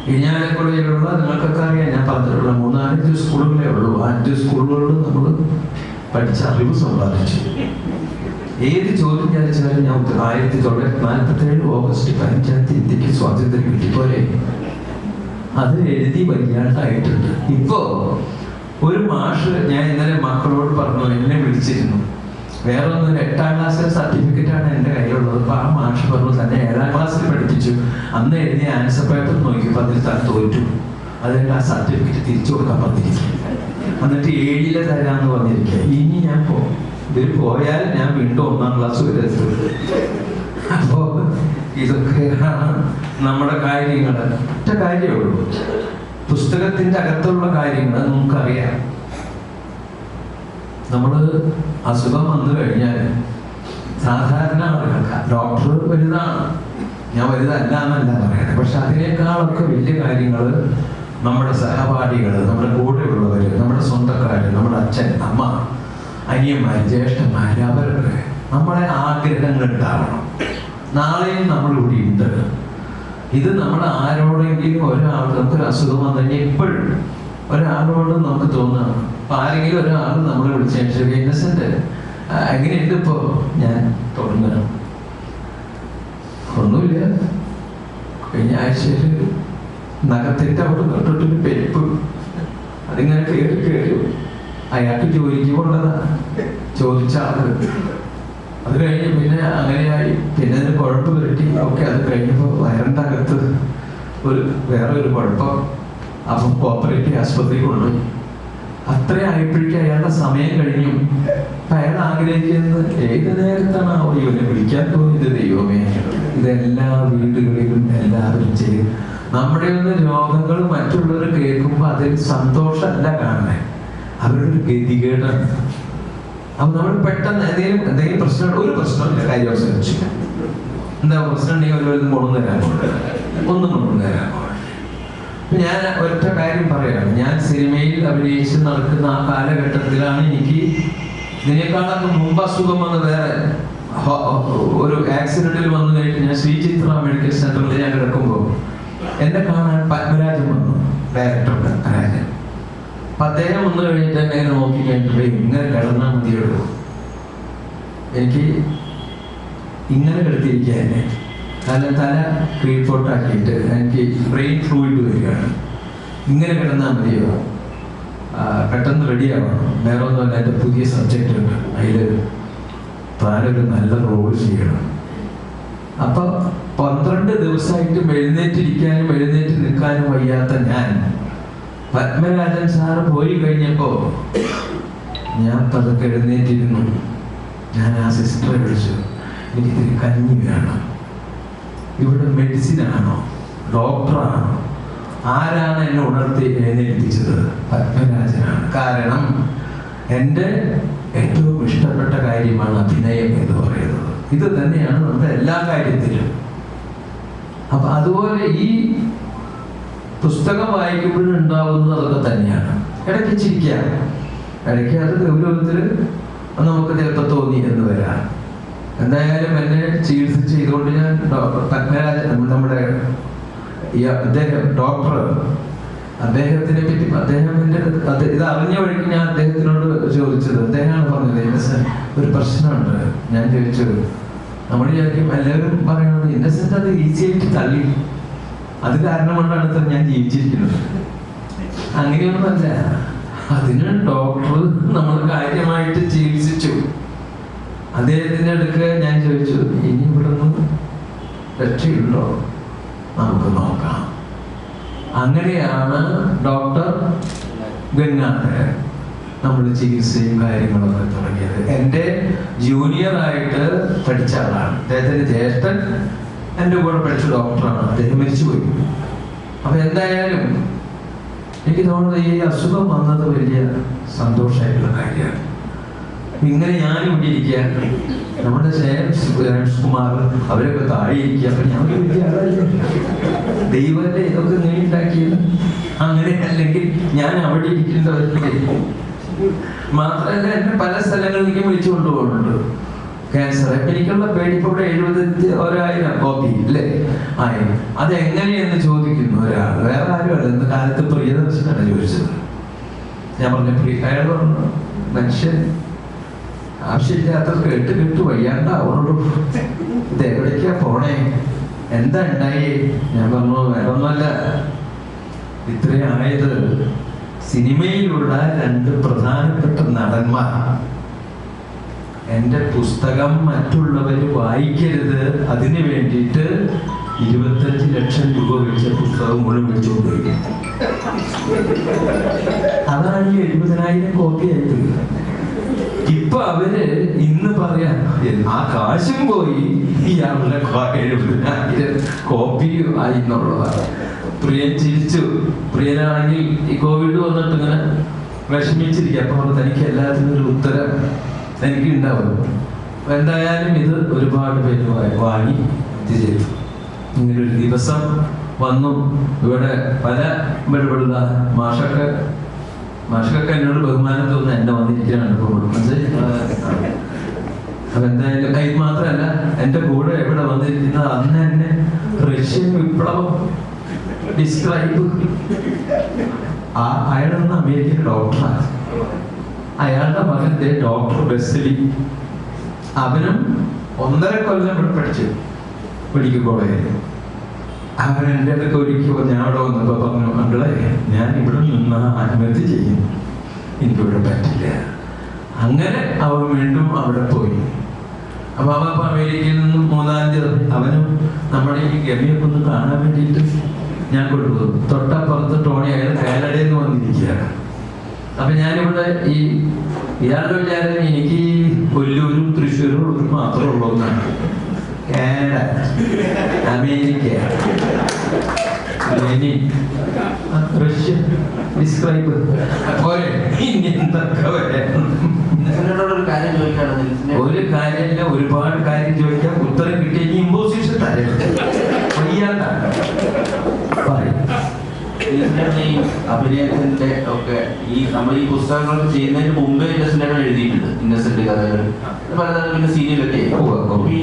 A: ഇരിഞ്ഞാലക്കുടയിലുള്ള നിങ്ങൾക്കൊക്കെ അറിയാം, ഞാൻ പറഞ്ഞിട്ടുള്ള 3-5 സ്കൂളുകളേ ഉള്ളൂ. 5 സ്കൂളുകളിൽ നമ്മൾ പഠിച്ച അറിവ് സമ്പാദിച്ചു. ഏത് ചോദ്യം ചോദിച്ചാലും ഞാൻ 1947 ഓഗസ്റ്റ് 15 ഇന്ത്യക്ക് സ്വാതന്ത്ര്യം കിട്ടിപ്പോലെ അത് എഴുതി വയ്യാണ്ടായിട്ടുണ്ട്. ഇപ്പോ ഒരു മാഷ്, ഞാൻ ഇന്നലെ മക്കളോട് പറഞ്ഞു, എന്നെ വിളിച്ചിരുന്നു. വേറെ ഒന്നും, 8ാം ക്ലാസ്സിലെ സർട്ടിഫിക്കറ്റാണ് എൻ്റെ കയ്യിലുള്ളത്. അപ്പൊ ആ മാഷ് പറഞ്ഞു തന്നെ 7ാം ക്ലാസ്സിൽ പഠിപ്പിച്ചു. അന്ന് എഴുതിയ ആൻസർ പേപ്പർ നോക്കിയപ്പോൾ അതിൽ താൻ തോറ്റു. അതുകൊണ്ട് ആ സർട്ടിഫിക്കറ്റ് തിരിച്ചു കൊടുക്കാൻ പറഞ്ഞിരിക്കും. എന്നിട്ട് 7ലെ തരാന്ന് പറഞ്ഞിരിക്കുക. ഇനി ഞാൻ ഇതിൽ പോയാൽ ഞാൻ വീണ്ടും 1ാം ക്ലാസ് വരെ എത്തും. അപ്പോ ഇതൊക്കെയാണ് നമ്മുടെ കാര്യങ്ങൾ. ഒറ്റ കാര്യമേ ഉള്ളൂ, പുസ്തകത്തിന്റെ അകത്തുള്ള കാര്യങ്ങൾ നമുക്കറിയാം. നമ്മൾ അസുഖം വന്നു കഴിഞ്ഞാൽ സാധാരണ ആളുകൾക്ക്, ഡോക്ടർ വലുതാണ്, ഞാൻ വലുതല്ല എന്നല്ല പറയണേ, പക്ഷെ അതിനേക്കാളൊക്കെ വലിയ കാര്യങ്ങൾ നമ്മുടെ സഹപാഠികൾ, നമ്മുടെ കൂടെയുള്ളവർ, നമ്മുടെ സ്വന്തക്കാർ, നമ്മുടെ അച്ഛൻ, അമ്മ, അനിയന്മാർ, ജ്യേഷ്ഠന്മാർ, അവർക്ക് നമ്മളെ ആഗ്രഹങ്ങൾ ഉണ്ടാവണം. നാളെയും നമ്മളിവിടെ ഉണ്ട്. ഇത് നമ്മൾ ആരോടെങ്കിലും നമുക്കൊരു അസുഖം വന്നു കഴിഞ്ഞാൽ എപ്പോഴും ഒരാളോട് നമുക്ക് തോന്നാം. അപ്പൊ ആരെങ്കിലും ഒരാൾ നമ്മൾ വിളിച്ചു, ഇന്നസെന്റ് എങ്ങനെയുണ്ട് ഇപ്പോ, ഞാൻ തുടങ്ങണം, ഒന്നുമില്ല, കഴിഞ്ഞ ആഴ്ചയിൽ നഖത്തിന്റെ അവിടെ തൊട്ടൊരു പെരുപ്പ്, അതിങ്ങനെ കയറി അയാൾക്ക് ജോലിക്ക് കൊണ്ടതാ, ചോദിച്ച ആള്. അത് കഴിഞ്ഞ് പിന്നെ അങ്ങനെയായി, പിന്നെ അതിന് കുഴപ്പ് വരട്ടി. ഓക്കെ, അത് കഴിഞ്ഞപ്പോൾ വയറിൻ്റെ അകത്ത് വേറെ ഒരു കുഴപ്പം. അപ്പം കോപ്പറേറ്റീവ് ആശുപത്രിയിൽ കൊണ്ടുപോയി. അത്ര ആയപ്പോഴേക്കും അയാളുടെ സമയം കഴിഞ്ഞു. അപ്പൊ അയാൾ ആഗ്രഹിക്കുന്നത് ഏത് നേരത്താണ് ഇവനെ വിളിക്കാൻ തോന്നിയത്. ദൈവമേ, ഇതെല്ലാ വീടുകളിലും എല്ലാവരും ചെയ്യും. നമ്മുടെ ഒന്ന് രോഗങ്ങൾ മറ്റുള്ളവർ കേൾക്കുമ്പോൾ അതിൽ സന്തോഷമല്ല കാണണേ, അവരുടെ ഒരു ഗതികേടാണ്. അപ്പൊ നമ്മൾ പെട്ടെന്ന് എന്തെങ്കിലും പ്രശ്നം, ഒരു പ്രശ്നമില്ല, കാര്യം അവസാനിച്ചില്ല. എന്താ പ്രശ്നം ഉണ്ടെങ്കിൽ ഒരു കൊണ്ടുവരാമോ, ഒന്നും കൊണ്ടുവരാമോ. ഞാൻ ഒറ്റ കാര്യം പറയാണ്, ഞാൻ സിനിമയിൽ അഭിനയിച്ച് നടക്കുന്ന ആ കാലഘട്ടത്തിലാണ് എനിക്ക് ഇതിനേക്കാളൊക്കെ മുമ്പ് അസുഖം വന്ന് വേറെ ഒരു ആക്സിഡന്റിൽ വന്നു കഴിഞ്ഞിട്ട് ഞാൻ ശ്രീചിത്ര മെഡിക്കൽ സെന്ററിൽ ഞാൻ കിടക്കുമ്പോൾ എന്നെ കാണാൻ പത്മരാജൻ വന്നു, ഡയറക്ടർ പത്മരാജൻ. അപ്പൊ അദ്ദേഹം വന്നു കഴിഞ്ഞിട്ട് എന്നെ നോക്കി കഴിഞ്ഞിട്ട് ഇങ്ങനെ കിടന്നാൽ മതിയുള്ളൂ, എനിക്ക് ഇങ്ങനെ കിടത്തിയിരിക്കുക എന്നെ, തല കീഴ്പോട്ടാക്കിയിട്ട് എനിക്ക് ബ്രെയിൻ ഫ്ലൂയിഡ് വരികയാണ്, ഇങ്ങനെ കിടന്നാൽ മതിയോ, പെട്ടെന്ന് റെഡിയാവണം, വേറെ ഒന്നുമല്ല, എൻ്റെ പുതിയ സബ്ജക്റ്റ് ഉണ്ട്, അതിൽ താനൊരു നല്ല റോൾ ചെയ്യണം. അപ്പൊ 12 ദിവസമായിട്ടും എഴുന്നേറ്റിരിക്കാനും എഴുന്നേറ്റ് നിൽക്കാനും വയ്യാത്ത ഞാൻ, പത്മരാജൻ സാറ് പോയി കഴിഞ്ഞപ്പോ ഞാൻ പതുക്കെ എഴുന്നേറ്റിരുന്നു. ഞാൻ ആ സിസ്റ്ററെ വിളിച്ചു, എനിക്കിതിന് കഞ്ഞി വേണം. ഇവിടെ മെഡിസിൻ ആണോ, ഡോക്ടറാണോ, ആരാണ് എന്നെ ഉണർത്തി എഴുന്നേൽപ്പിച്ചത്? പത്മരാജനാണ്. കാരണം എൻ്റെ ഏറ്റവും ഇഷ്ടപ്പെട്ട കാര്യമാണ് അഭിനയം എന്ന് പറയുന്നത്. ഇത് തന്നെയാണ് നമ്മുടെ എല്ലാ കാര്യത്തിലും. അപ്പൊ അതുപോലെ ഈ പുസ്തകം വായിക്കുമ്പോഴും ഉണ്ടാവുന്നത് അതൊക്കെ തന്നെയാണ്. ഇടയ്ക്ക് ചിരിക്കാം, ഇടയ്ക്ക് അത് ഗൗരവത്തിൽ നമുക്ക് ചിലപ്പോൾ തോന്നി എന്ന് വരാം. എന്തായാലും എന്നെ ചികിത്സ ചെയ്തുകൊണ്ട് ഞാൻ പത്മരാജൻ, നമ്മുടെ അദ്ദേഹം ഡോക്ടർ, അദ്ദേഹത്തിനെ പറ്റി അദ്ദേഹത്തിന്റെ ഇത് അറിഞ്ഞ വഴിക്ക് ഞാൻ അദ്ദേഹത്തിനോട് ചോദിച്ചത്, അദ്ദേഹമാണ് പറഞ്ഞത്, ഇന്നസെന്റ് ഒരു പ്രശ്നമുണ്ട്. ഞാൻ ചോദിച്ചത്, നമ്മൾ വിചാരിക്കും എല്ലാവരും പറയണത് ഇന്നസെന്റ് അത് ഈസി ആയിട്ട് തള്ളി, അത് കാരണം കൊണ്ടാണ് ഇത്ര ഞാൻ ജീവിച്ചിരിക്കുന്നത്. അങ്ങനെയൊന്നുമല്ല, അതിന് ഡോക്ടർ നമ്മൾ കാര്യമായിട്ട് ചികിത്സിച്ചു. അദ്ദേഹത്തിന്റെ അടുക്ക് ഞാൻ ചോദിച്ചു, ഇനി ഇവിടെ നിന്ന് രക്ഷയുണ്ടോ, നമുക്ക് നോക്കാം. അങ്ങനെയാണ് ഡോക്ടർ ഗംഗാധരൻ നമ്മൾ ചികിത്സയും കാര്യങ്ങളൊക്കെ തുടങ്ങിയത്. എൻ്റെ ജൂനിയറായിട്ട് പഠിച്ച ആളാണ്. അദ്ദേഹത്തിന്റെ ജ്യേഷ്ഠൻ എൻ്റെ കൂടെ പഠിച്ച ഡോക്ടറാണ്, അദ്ദേഹം മരിച്ചുപോയി. അപ്പൊ എന്തായാലും എനിക്ക് തോന്നുന്നത് ഈ അസുഖം വന്നത് വലിയ സന്തോഷമായിട്ടുള്ള കാര്യമാണ്. ഇങ്ങനെ ഞാനും ഇവിടെ ഇരിക്കുക, നമ്മുടെ കുമാർ അവരൊക്കെ താഴെ ഇരിക്കുക. അപ്പൊ ഞാൻ വലിയ ആളല്ലേ, ദൈവല്ലേ ഇതൊക്കെ നീണ്ടാക്കിയത്. അങ്ങനെ അല്ലെങ്കിൽ ഞാൻ അവിടെ ഇരിക്കേണ്ടവരല്ലേ. മാത്രമല്ല എന്നെ പല സ്ഥലങ്ങളിലേക്കും വിളിച്ചു കൊണ്ടുപോകുന്നുണ്ട്. ക്യാൻസർ എനിക്കുള്ള പേടിപ്പോടെ 70,000 കോപ്പി അല്ലേ ആയി. അതെങ്ങനെയെന്ന് ചോദിക്കുന്നു ഒരാൾ, വേറെ ആരുമല്ല, ഇന്ന് കാലത്ത് പ്രിയദർശനാണ് ചോദിച്ചത്. ഞാൻ പറഞ്ഞു, അയാൾ പറഞ്ഞു, മനുഷ്യൻ ആവശ്യമില്ലാത്ത കേട്ട് വയ്യാണ്ടാവുള്ളൂ. ഇത് എവിടേക്കാ പോണേ, എന്താ ഉണ്ടായി? ഞാൻ പറഞ്ഞു വേറൊന്നുമല്ല, ഇത്രയായത് സിനിമയിലുള്ള 2 പ്രധാനപ്പെട്ട നടന്മാർ എൻ്റെ പുസ്തകം മറ്റുള്ളവർ വായിക്കരുത്, അതിന് വേണ്ടിയിട്ട് 25 ലക്ഷം രൂപ വെച്ച പുസ്തകം മുഴുവൻ വിളിച്ചുകൊണ്ടുപോയി. അതാണ് ഈ 70,000 കോപ്പി ആയിട്ട്. ഇപ്പൊ അവര് ഇന്ന് പറയാം ആ കാശും പോയി, ഇയാളുടെ 70,000 കോപ്പി ആയി എന്നുള്ളതാണ്. പ്രിയൻ ചിരിച്ചു. പ്രിയനാണെങ്കിൽ ഈ കോവിഡ് വന്നിട്ട് ഇങ്ങനെ വിഷമിച്ചിരിക്കുക. അപ്പൊ തനിക്ക് എല്ലാത്തിനും ഒരു ഉത്തരം എനിക്ക് ഉണ്ടാവും. എന്തായാലും ഇത് ഒരുപാട് പേര് വാങ്ങി ഇത് ചെയ്തു. ഇങ്ങനൊരു ദിവസം വന്നു. ഇവിടെ പല ഇടപെടുക മാഷൊക്കെ എന്നോട് ബഹുമാനം തോന്നുന്നു എന്നെ വന്നിരിക്കാനാണ് ഇപ്പോൾ. അപ്പൊ എന്തായാലും ഇത് മാത്രമല്ല, എന്റെ കൂടെ എവിടെ വന്നിരിക്കുന്നത് അന്ന് തന്നെ റഷ്യൻ വിപ്ലവം ഡിസ്ക്രൈബ്. അയാളൊന്ന് അമേരിക്കൻ ഡോക്ടറാണ്. അയാളുടെ മകന്റെ ഡോക്ടർ ബെസ്ലി, അവനും 1.5 കൊല്ലം ഇവിടെ പഠിച്ചു മെഡിക്കൽ കോളേജിൽ. അവൻ എൻ്റെ അടുത്ത് ഒരിക്കൽ ഞാൻ അവിടെ വന്നപ്പോൾ പറഞ്ഞു, മകളെ ഞാൻ ഇവിടെ നിന്ന് ആത്മഹത്യ ചെയ്യും, എനിക്കിവിടെ പറ്റില്ല. അങ്ങനെ അവൻ വീണ്ടും അവിടെ പോയി. അപ്പൊ അവൻ ഇപ്പൊ അമേരിക്കയിൽ നിന്നും 3-ാം തീയതി അവനും നമ്മുടെ ഈ ഗമിയൊക്കെ ഒന്ന് കാണാൻ വേണ്ടിയിട്ട് ഞാൻ കൊണ്ടുപോകും. തൊട്ടപ്പുറത്ത് ടോണി അയാൾ കാനഡയിൽ നിന്ന് വന്നിരിക്കുകയാണ്. അപ്പൊ ഞാനിവിടെ ഇയാളുടെ വിചാരം എനിക്ക് കൊല്ലൂരും തൃശ്ശൂരും മാത്രമേ ഉള്ളൂ എന്നാണ്. കാനഡ, അമേരിക്ക, റഷ്യ ഡിസ്ക്രൈബ് പോലെ ഇനി എന്തൊക്കെ വരാം.
C: ഒരു കാര്യം ചോദിക്കാണ്.
A: ഒരു കാര്യമില്ല, ഒരുപാട് കാര്യം ചോദിക്കാം, ഉത്തരം കിട്ടിയ ഇമ്പോസിഷൻ തരാം.
C: ഈ അഭിനയത്തിന്റെ ഒക്കെ നമ്മൾ ഈ പുസ്തകങ്ങൾ ചെയ്യുന്നതിന് മുമ്പേ ഇന്നസെന്റ് എഴുതിയിട്ടുണ്ട്. ഇന്നസെന്റ് കഥകൾ പലതരം സീരിയലൊക്കെ. ഈ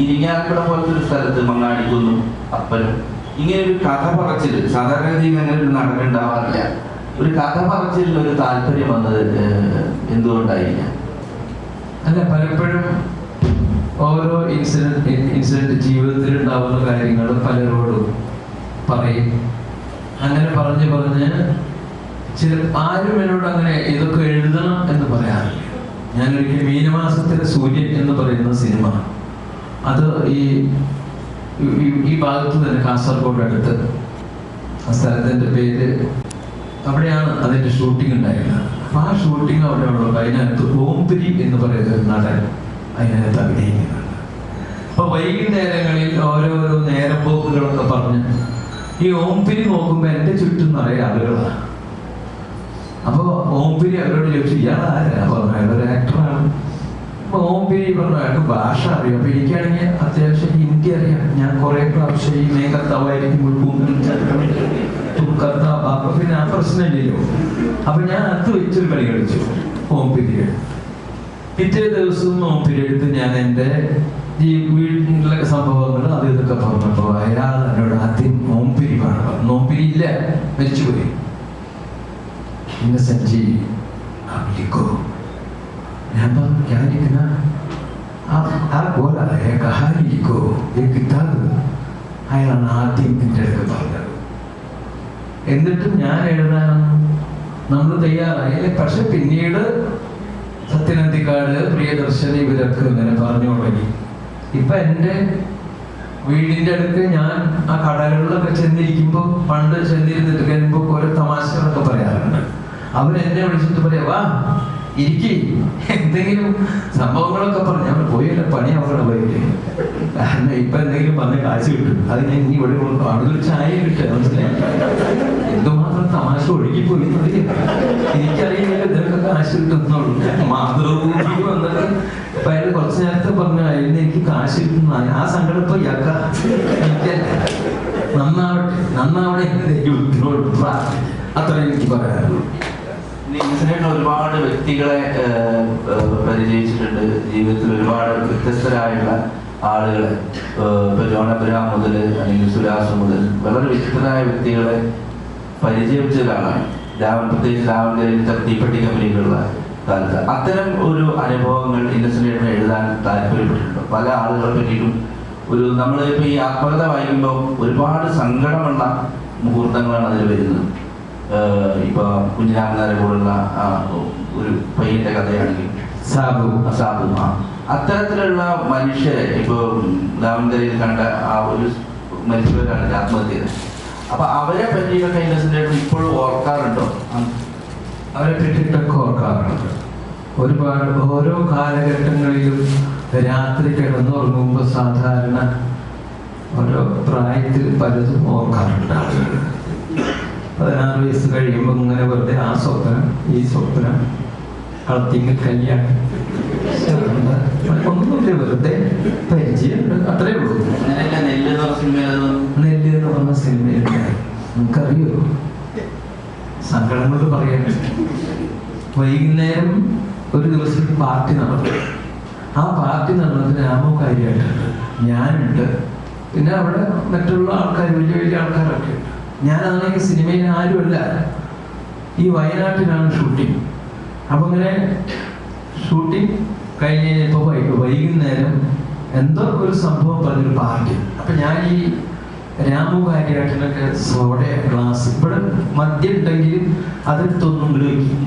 C: ഇരിങ്ങാലക്കുട പോലത്തെ ഒരു സ്ഥലത്ത് മങ്ങാടിക്കുന്നും അപ്പനും ഇങ്ങനെ ഒരു കഥ പറച്ചില് സാധാരണ രീതിയിൽ അങ്ങനെ ഒരു നടൻ ഉണ്ടാവാറില്ല. ഒരു കഥ പറച്ചിലിന് ഒരു താല്പര്യം വന്നത് എന്തുകൊണ്ടായിരിക്കാം?
A: അല്ല, പലപ്പോഴും ഓരോ ഇൻസിഡന്റ് ജീവിതത്തിൽ ഉണ്ടാവുന്ന കാര്യങ്ങൾ പലരോടും പറയും. അങ്ങനെ പറഞ്ഞ് ആരും എന്നോട് അങ്ങനെ ഇതൊക്കെ എഴുതണം എന്ന് പറയാറില്ല. ഞാനൊരിക്കൽ മീനമാസത്തിലെ സൂര്യൻ എന്ന് പറയുന്ന സിനിമ, അത് ഈ ഭാഗത്ത് തന്നെ കാസർഗോഡ് അടുത്ത്, ആ സ്ഥലത്തിൻ്റെ പേര്, അവിടെയാണ് അതിൻ്റെ ഷൂട്ടിംഗ് ഉണ്ടായിരുന്നത്. അപ്പൊ ആ ഷൂട്ടിംഗ് അവിടെ ഉള്ളപ്പോൾ അതിനകത്ത് ഓംപുരി എന്ന് പറയുന്ന ഒരു നടൻ അതിനകത്ത് അഭിനയിക്കുന്നുണ്ട്. അപ്പൊ വൈകുന്നേരങ്ങളിൽ ഓരോരോ നേരമ്പോക്കുകളൊക്കെ പറഞ്ഞ് ഈ ഓംപുരി നോക്കുമ്പോ എന്റെ ചുറ്റും നിറയെ ആളുകളാണ്. അപ്പൊ ഓംപുരി അവരോട് ചോദിച്ചു, ഇയാൾ ആരാ? പറഞ്ഞു അയാളൊരു ആക്ടറാണ്. അപ്പൊ ഓംപുരി പറഞ്ഞു അയാൾക്ക് ഭാഷ അറിയാം. അപ്പൊ എനിക്കാണെങ്കിൽ അത്യാവശ്യം ഹിന്ദി അറിയാം. ഞാൻ കുറെ പ്രാവശ്യം ഈ മേഘത്താവായിരിക്കും അപ്പൊ പിന്നെ ആ പ്രശ്നമില്ലല്ലോ. അപ്പൊ ഞാൻ അത് വെച്ചൊരു കളി കളിച്ചു ഓംപുരി. പിറ്റേ ദിവസം ഓംപുരി എടുത്ത് ഞാൻ എൻ്റെ ഈ വീട്ടിലെ സംഭവങ്ങൾ അത് ഇതൊക്കെ പറഞ്ഞപ്പോ അയാൾ എന്നോട് ആദ്യം ഓംപുരി പറഞ്ഞു. ഓംപുരി ഇല്ല, മരിച്ചുപോയി. ഇന്നസെന്റ് लिखो। ഞാൻ പറഞ്ഞു क्या लिखना? आप बोला है कहानी लिखो, एक किताब. അയാളാണ് ആദ്യം എൻ്റെ അടുത്ത് പറഞ്ഞത്. എന്നിട്ടും ഞാൻ എഴുതാൻ നമ്മൾ തയ്യാറായി. പക്ഷെ പിന്നീട് സത്യനന്ദിക്കാട്, പ്രിയദർശൻ ഇവരൊക്കെ ഇങ്ങനെ പറഞ്ഞു തുടങ്ങി. ഇപ്പൊ എൻ്റെ വീടിന്റെ അടുത്ത് ഞാൻ ആ കടകളിലൊക്കെ ചെന്നിരിക്കുമ്പോ, പണ്ട് ചെന്നിരുന്നിട്ട് കഴിയുമ്പോ ഓരോ തമാശകളൊക്കെ പറയാറുണ്ട്. അവരെന്നെ വിളിച്ചിട്ട് പറയാ, വാ ഇരിക്കി, എന്തെങ്കിലും സംഭവങ്ങളൊക്കെ പറഞ്ഞു. അവർ പോയല്ല പണി അവരുടെ പോയിട്ട്. കാരണം ഇപ്പൊ എന്തെങ്കിലും പറഞ്ഞ കാശ് കിട്ടും. അത് ഞാൻ ഇനി ഇവിടെ കൂടുതൽ ചായ കിട്ടുക. മനസ്സിലായി എന്തുമാത്രം തമാശ ഒഴുകിപ്പോയി എനിക്കറിയില്ല. ഇതിനൊക്കെ കാശ് കിട്ടുന്നുള്ളൂ. മാതൃഭൂമി വന്നിട്ട് ഇപ്പൊ അയാൾ കുറച്ചു നേരത്തെ പറഞ്ഞു അതിന് എനിക്ക് കാശ് കിട്ടുന്ന ആ സങ്കടം ഇപ്പൊ യാക്ക നന്നാവട്ടെ അത്ര എനിക്ക് പറയാനുള്ളൂ.
C: ഒരുപാട് വ്യക്തികളെ പരിചയിച്ചിട്ടുണ്ട് ജീവിതത്തിൽ. ഒരുപാട് വ്യത്യസ്തരായുള്ള ആളുകളെ, ഇപ്പൊ ജോൺ അബ്രഹാം മുതൽ അല്ലെങ്കിൽ സുരാസ് മുതൽ വളരെ വ്യത്യസ്തരായ വ്യക്തികളെ പരിചയിച്ച ഒരാളാണ്. പ്രത്യേകിച്ച് രാവിലെ തീപ്പെട്ടി കമ്പനികളുള്ള കാലത്ത് അത്തരം ഒരു അനുഭവങ്ങൾ ഇന്നസെന്റ് ചേട്ടൻ എഴുതാൻ താല്പര്യപ്പെട്ടിട്ടുണ്ടോ? പല ആളുകളെ പറ്റിയിട്ടും നമ്മളിപ്പോൾ ഈ ആത്മകഥ വായിക്കുമ്പോൾ ഒരുപാട് സങ്കടമുള്ള മുഹൂർത്തങ്ങളാണ് അതിൽ വരുന്നത്. ഇപ്പോൾ കുഞ്ഞിരാമനാരെ പോലുള്ള ഒരു പയ്യന്റെ കഥയാണെങ്കിൽ സാബു അത്തരത്തിലുള്ള മനുഷ്യരെ ഇപ്പോൾ ദാവന്തരയിൽ കണ്ട ആ ഒരു മരിച്ചവരാണ് ആത്മഹത്യ ചെയ്തത്. അപ്പൊ അവരെ പറ്റിയിട്ടൊക്കെ ഇന്നസെന്റ് ഇപ്പോഴും ഓർക്കാറുണ്ടോ?
A: അവരെ പറ്റിയിട്ടൊക്കെ ഓർക്കാറുണ്ട്. ഒരുപാട് ഓരോ കാലഘട്ടങ്ങളിലും രാത്രി കിടന്നുറങ്ങുമ്പോൾ സാധാരണ ഓരോ പ്രായത്തിൽ പലതും ഓർക്കാറുണ്ട് ആളുകൾ. 16 വയസ്സ് കഴിയുമ്പോൾ ഇങ്ങനെ വെറുതെ ആ സ്വപ്നം ഈ സ്വപ്നം കളത്തിങ്ങൽ കല്യാണം ഒന്നുമില്ല, വെറുതെ പരിചയമുണ്ട്, അത്രേ ഉള്ളൂ.
C: നെല്ല്
A: എന്ന് പറഞ്ഞ സിനിമയുണ്ട്, നമുക്കറിയോ? സങ്കടങ്ങൾ പറയാൻ വൈകുന്നേരം ഒരു ദിവസം പാർട്ടി നടന്നു. ആ പാർട്ടി നടന്നതിന് രാമോ കാര്യമായിട്ടുണ്ട്, ഞാനുണ്ട്, പിന്നെ അവിടെ മറ്റുള്ള ആൾക്കാർ, വലിയ വലിയ ആൾക്കാരൊക്കെ ഉണ്ട്. ഞാനാണെങ്കിൽ സിനിമയിൽ ആരുമല്ല, ഈ വയനാട്ടിലാണ് ഷൂട്ടിങ്. അപ്പൊ ഇങ്ങനെ ഷൂട്ടിങ് കഴിഞ്ഞ് കഴിഞ്ഞപ്പോൾ വൈകുന്നേരം എന്തോ ഒരു സംഭവം പറഞ്ഞൊരു പാർട്ടി. അപ്പൊ ഞാൻ ഈ രാമു കാര്യമായിട്ടൊക്കെ സോഡ ഗ്ലാസ് ഇവിടെ മദ്യം ഉണ്ടെങ്കിൽ അതെടുത്തൊന്നും കൂടി വയ്ക്കും,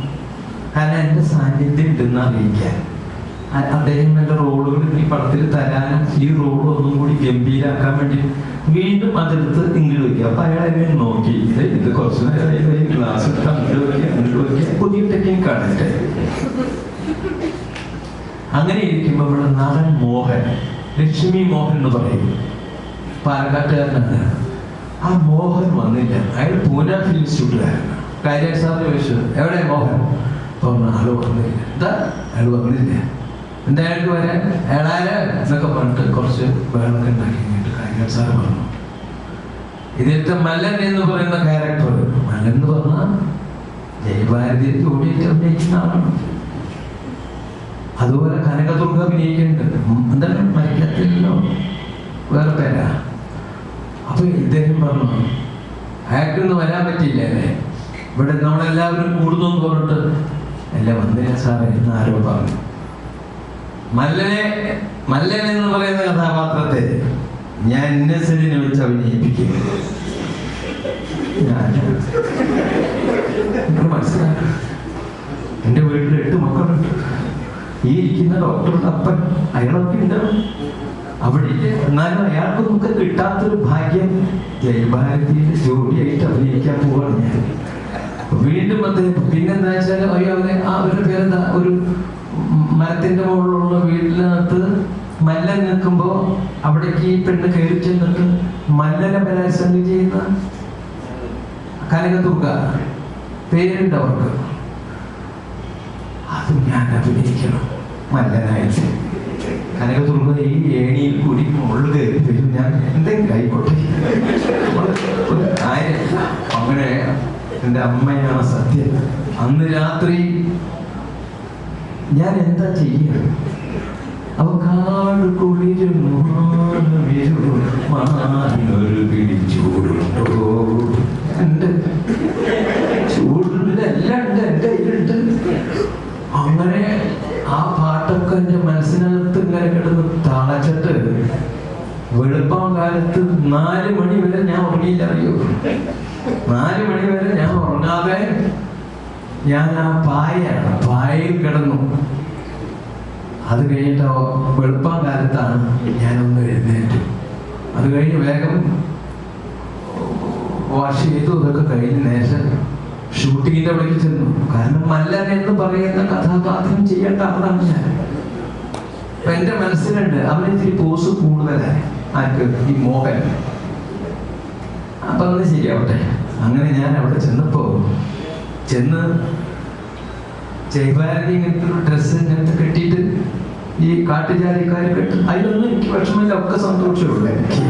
A: കാരണം എൻ്റെ സാന്നിധ്യം ഉണ്ടെന്ന് അറിയിക്കാൻ. അദ്ദേഹം എൻ്റെ റോളുകൾ ഈ പടത്തിൽ തരാനും ഈ റോൾ ഒന്നും കൂടി ഗംഭീരാക്കാൻ വേണ്ടി വീണ്ടും അതെടുത്ത് ഇങ്ങോട്ട് വയ്ക്കുക. അപ്പൊ അയാൾ എന്നെ നോക്കി, ഇത് കുറച്ചു നേരമായി ഗ്ലാസ് എടുത്ത് അങ്ങോട്ട് വയ്ക്കുക, അങ്ങോട്ട് വയ്ക്കുക, പുതിയ ടെക്നിക്കാണ് എൻ്റെ. അങ്ങനെ ഇരിക്കുമ്പോൾ ഇവിടെ നടൻ മോഹൻ, ലക്ഷ്മി മോഹൻ എന്ന് പറയും, പാലക്കാട്ടുകാരനാണ്. ആ മോഹൻ വന്നില്ല, അയാൾ പൂന ഫിലിം ഇൻസ്റ്റിറ്റ്യൂട്ടിലായിരുന്നു. കാര്യായിട്ട് സാറിന് ചോദിച്ചു, എവിടെ മോഹൻ? പറഞ്ഞു ആള് വന്നില്ല. എന്താ അയാൾ വന്നില്ല? എന്താ അയാൾക്ക് വരാൻ? അയാളാര് എന്നൊക്കെ പറഞ്ഞിട്ട് കുറച്ച് വേളൊക്കെ ഉണ്ടാക്കി കഴിഞ്ഞിട്ട് കാര്യായിട്ട് സാറ് പറഞ്ഞു, ഇതിലത്തെ മല്ലൻ എന്ന് പറയുന്ന ക്യാരക്ടർ, മല്ലൻ എന്ന് പറഞ്ഞാൽ ജയഭാരതിയിൽ ജോലിയായിട്ട് അഭിനയിക്കുന്ന ആളാണ്. അതുപോലെ കനകദുർഗ അഭിനയിക്കുന്നുണ്ട്, എന്താണ് മരിക്കത്തില്ലോ, വേറെ പേരാ. അപ്പൊ ഇദ്ദേഹം പറഞ്ഞു, അയാൾക്കൊന്ന് വരാൻ പറ്റിയില്ല അല്ലേ, ഇവിടെ നമ്മളെല്ലാവരും കൂടുന്നു എന്ന് പറഞ്ഞിട്ട്. എല്ലാം വന്നില്ല സാറേ എന്ന് ആരോ പറഞ്ഞു. മല്ലൻ എന്ന് പറയുന്ന കഥാപാത്രത്തെ ഞാൻ ഇന്നസെന്റിനെ വെച്ച് അഭിനയിപ്പിക്കും. ഞാൻ മനസ്സിലാക്കും, എൻ്റെ വീട്ടിൽ 8 മക്കളുണ്ട്. ഈ ഇരിക്കുന്ന ഡോക്ടറുടെ അപ്പൻ അയാളൊക്കെ ഉണ്ടാവും അവിടെ. എന്നാലും അയാൾക്ക് നമുക്ക് കിട്ടാത്തൊരു ഭാഗ്യം, ജയഭാരതിയിൽ ജോലിയായിട്ട് അഭിനയിക്കാൻ പോവാണ് ഞാൻ. വീണ്ടും അദ്ദേഹം പിന്നെന്താ വെച്ചാൽ അവരുടെ പേരെന്താ, ഒരു മരത്തിന്റെ മുകളിലുള്ള വീട്ടിനകത്ത് മല്ലൻ നിൽക്കുമ്പോ അവിടേക്ക് ഈ പെണ്ണ് കയറി ചെന്നിട്ട് മല്ലനെ ബലാത്സംഗം ചെയ്യുന്ന കനകദുർഗ പേരുണ്ട് അവർക്ക്. അത് ഞാൻ അഭിനയിക്കണം മല്ലനായിട്ട്. കനകദുർഗ ഈ ഏണിയിൽ കൂടി മുകളിൽ കയറി വരും, ഞാൻ എന്തെങ്കിലും ആയിക്കോട്ടെ. അങ്ങനെ എൻ്റെ അമ്മയാണ് സത്യം. അന്ന് രാത്രി ഞാൻ എന്താ ചെയ്യുക? അവക്കാട് കുളിരും പിടിച്ചൂടുണ്ടോ, എൻ്റെ ചൂടിൻ്റെ എല്ലാം ഉണ്ട്, എൻ്റെ കയ്യിലുണ്ട്. അങ്ങനെ ആ പാട്ടൊക്കെ എൻ്റെ മനസ്സിനകത്ത് ഇങ്ങനെ കിടന്ന് തളച്ചിട്ട് വെളുപ്പം കാലത്ത് 4 മണി വരെ ഞാൻ ഉറങ്ങിയില്ല. അറിയോ, 4 മണി വരെ ഞാൻ ഉറങ്ങാതെ ഞാൻ ആ പായയിൽ കിടന്നു. അത് കഴിഞ്ഞിട്ട് വെളുപ്പം കാലത്താണ് ഞാനൊന്ന് എഴുന്നേറ്റു. അത് കഴിഞ്ഞ് വേഗം വാഷ് ചെയ്തു. ഇതൊക്കെ കഴിഞ്ഞ് നേരെ ഷൂട്ടിങ്ങിന്റെ അവിടേക്ക് ചെന്നു. കാരണം മല്ലൻ എന്ന് പറയുന്ന കഥാപാത്രം ചെയ്യേണ്ട ആളാണ് ഞാൻ. അപ്പൊ എന്റെ മനസ്സിലുണ്ട് അവനിത്തിരി പോസ് കൂടുതലായി, ആർക്ക്? ഈ മോഹൻ. അപ്പൊ അന്ന് ശരിയാവട്ടെ. അങ്ങനെ ഞാൻ അവിടെ ചെന്ന് ജയഭാരതി ഇങ്ങനത്തെ ഒരു ഡ്രസ്സ് ഇങ്ങനത്തെ കെട്ടിയിട്ട് ഈ കാട്ടുജാതിക്കാർ കെട്ടും, അതിലൊന്നും എനിക്ക് വിഷമമില്ല, ഒക്കെ സന്തോഷമുള്ളൂ എനിക്ക്.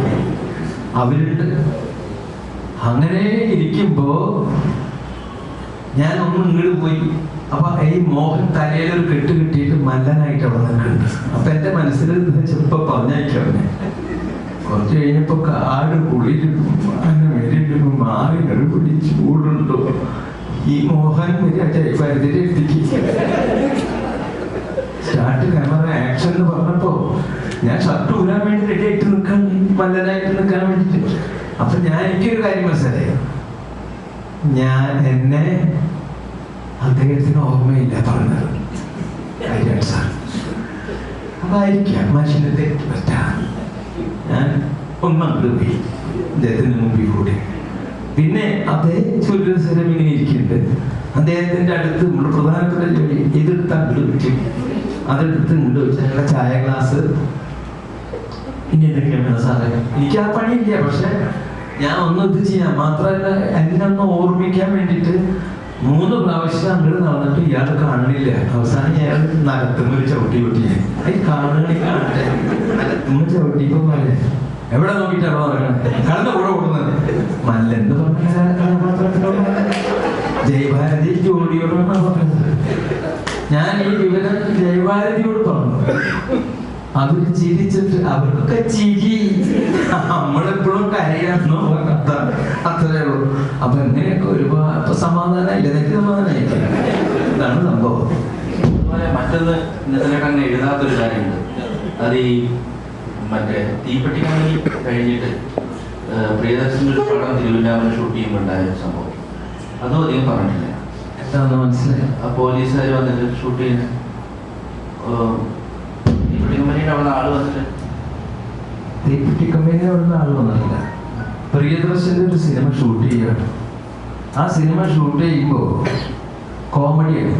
A: അവരുണ്ട്. അങ്ങനെ ഇരിക്കുമ്പോ ഞാൻ ഒന്ന് ഇങ്ങോട്ട് പോയി. അപ്പൊ ഈ മോഹൻ തലയിലൊരു കെട്ട് കിട്ടിയിട്ട് മല്ലനായിട്ട് അവിടെ നിൽക്കുന്നുണ്ട്. അപ്പൊ എന്റെ മനസ്സിൽ ചെറുപ്പം പറഞ്ഞയക്കവനെ. കുറച്ച് കഴിഞ്ഞപ്പോ കാട് കുളിരും, മാറി പിടി ചൂടുണ്ടോ. ഈ മോഹൻ പരിധിയിലെത്തിക്ക് സ്റ്റാർട്ട് ക്യാമറ ആക്ഷൻ എന്ന് പറഞ്ഞപ്പോ ഞാൻ ഷർട്ട് ഊരാൻ വേണ്ടി റെഡി ആയിട്ട് നിൽക്കാൻ, മല്ലനായിട്ട് നിൽക്കാൻ വേണ്ടിട്ട്. അപ്പൊ ഞാൻ എനിക്കൊരു കാര്യം മനസ്സിലായി, എന്നെ അദ്ദേഹത്തിന് ഓർമ്മയില്ല പറഞ്ഞത് സാർ. അതായിരിക്കാം മനുഷ്യനെ തെറ്റ് പറ്റാം. ഞാൻ ഒന്നങ്ങോട്ട് പോയി അദ്ദേഹത്തിന് മുമ്പിൽ കൂടി. പിന്നെ അദ്ദേഹം ഒരു സ്ഥലം ഇങ്ങനെ ഇരിക്കുന്നുണ്ട്. അദ്ദേഹത്തിന്റെ അടുത്ത് നമ്മുടെ പ്രധാനപ്പെട്ട ജോലി ഇതെടുത്ത് അങ്ങോട്ട് വെക്കും, അതെടുത്ത് ഇങ്ങോട്ട് വെച്ച് ഞങ്ങളുടെ ചായ ഗ്ലാസ് ഇനി എന്തൊക്കെയാണ് സാറേ. എനിക്ക് ആ പണിയില്ല, പക്ഷെ ഞാൻ ഒന്ന് ഇത് ചെയ്യാം. മാത്രമല്ല എന്നെ ഒന്ന് ഓർമ്മിക്കാൻ വേണ്ടിയിട്ട് 3 പ്രാവശ്യം അങ്ങോട്ട് നടന്നിട്ട് ഇയാൾ കാണണില്ല. അവസാനം ഇയാൾ നഗത്തുമ്പോ ഒരു ചവിട്ടി പൊട്ടിയെ കാണണി കാണട്ടെ, നഗത്തുമ്പോ ചവിട്ടിപ്പോ പോലെ എവിടെ നോക്കിയിട്ടാണോ പറയണത്, കടന്ന കൂടെ ഓടുന്നത്. മല്ലെന്ന് പറഞ്ഞ ജയഭാരതി ജോഡിയോടാണ് പറഞ്ഞത്. ഞാൻ ഈ വിവരം ജയഭാരതിയോട് പറഞ്ഞു. അവർ ചിരിച്ചിട്ട് അവർക്കൊക്കെ ചിരി, നമ്മളെപ്പോഴും കരയാന്നുള്ള കഥ, അത്രേ ഉള്ളൂ. അപ്പൊ എങ്ങനെയൊക്കെ ഒരുപാട് സമാധാനമില്ല, എനിക്ക് സമാധാനമായില്ല. ഇതാണ് സംഭവം.
C: മറ്റൊന്ന് ഇന്നത്തെ അങ്ങനെ എഴുതാത്തൊരു കാര്യമുണ്ട്. അത് ഈ മറ്റേ തീപ്പെട്ടി കമ്പനി കഴിഞ്ഞിട്ട് പ്രിയദർശൻ്റെ ഒരു പടം തിരുവല്ലാമല ഷൂട്ട് ചെയ്യുമ്പോൾ ഉണ്ടായ ഒരു സംഭവം, അതും അധികം പറഞ്ഞിട്ടില്ല.
A: എന്താണെന്ന് മനസ്സിലായി.
C: ആ പോലീസുകാർ വന്നിട്ട് ഷൂട്ട് ചെയ്യുന്ന തീപ്പെട്ടി കമ്പനിയുടെ അവിടെ ആള് വന്നിട്ട്,
A: തീപ്പെട്ടി കമ്പനിയുടെ അവിടെ ആള് വന്നിട്ടില്ല. പ്രിയദർശന്റെ ഒരു സിനിമ ഷൂട്ട് ചെയ്യുകയാണ്. ആ സിനിമ ഷൂട്ട് ചെയ്യുമ്പോ കോമഡിയാണ്.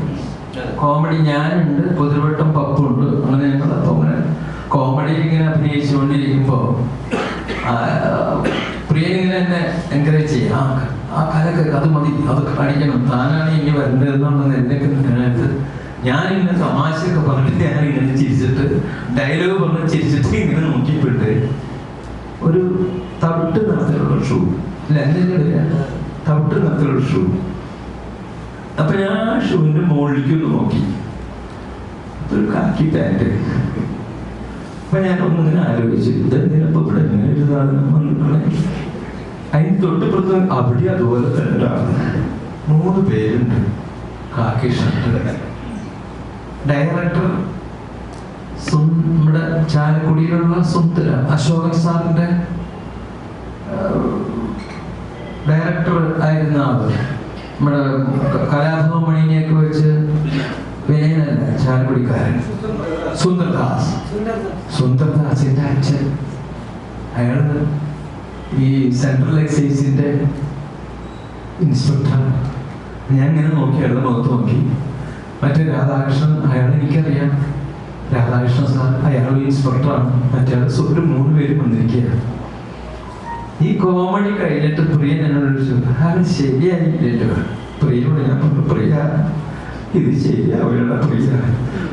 A: കോമഡി ഞാനുണ്ട്, പൊതുവട്ടം പപ്പുണ്ട്, അങ്ങനെ ഞങ്ങളപ്പോ അങ്ങനെ കോമഡി ഇങ്ങനെ അഭിനയിച്ചുകൊണ്ടിരിക്കുമ്പോ പ്രിയനിങ്ങനെ എന്നെ എൻകറേജ് ചെയ്യും. ആ കലക്ക് അത് മതി, അത് കാണിക്കണം, താനാണ് ഇനി വരേണ്ടതെന്നുള്ളത് എന്നൊക്കെ നിൽക്കുന്നത്. ഞാനിങ്ങനെ തമാശയൊക്കെ പറഞ്ഞിട്ട് ഞാനിങ്ങനെ ചിരിച്ചിട്ട് ഡയലോഗ് പറഞ്ഞ് ചിരിച്ചിട്ട് ഇങ്ങനെ നോക്കിപ്പോയിട്ട് ഒരു തവിട്ട് നിറത്തിലുള്ള ഷൂ, തവിട്ട് നിറത്തിലുള്ള ഷൂ. അപ്പൊ ഞാൻ ആ ഷൂവിന്റെ മുകളിലേക്ക് ഒന്ന് നോക്കി, ഒരു കാക്കി പാൻറ്. അപ്പൊ ഞാൻ ഒന്നിങ്ങനെ ആലോചിച്ചു, ഇതെന്തിനപ്പോ ഇവിടെ ഇങ്ങനെ ഒരു സാധനം വന്നിട്ടുള്ളേ. അതിന് തൊട്ടിപ്പുറത്ത് അവിടെ അതുപോലെ തന്നെ 3 പേരുണ്ട് കാക്കി ഷർട്ട്. ഡയറക്ടർ നമ്മുടെ ചാലക്കുടിയിലുള്ള സുന്ദര അശോകൻ സാറിന്റെ ഡയറക്ടർ ആയിരുന്ന ആള്, നമ്മുടെ കലാഭവൻ മണിനെയൊക്കെ വെച്ച് വിനയനല്ല, ചാലക്കുടിക്കാരൻ സുന്ദർദാസിന്റെ അച്ഛൻ. അയാള് ഈ സെൻട്രൽ എക്സൈസിന്റെ ഇൻസ്പെക്ടർ. ഞാൻ ഇങ്ങനെ നോക്കി, അയാളുടെ മുഖത്ത് നോക്കി. മറ്റേ രാധാകൃഷ്ണൻ, അയാൾ എനിക്കറിയാം, രാധാകൃഷ്ണൻ സാർ, അയാൾ ഇൻസ്പെക്ടറാണ്. മറ്റേ ഒരു 3 പേര് വന്നിരിക്കുകയാണ്. ഈ കോമഡി കഴിഞ്ഞിട്ട് പ്രിയൻ എന്നോട് ചോദിച്ചു, അത് ശരിയായില്ലല്ലോ. പ്രിയോട് ഞാൻ പറഞ്ഞു, പ്രിയ ഇത് ശരിയാവില്ല പ്രിയ,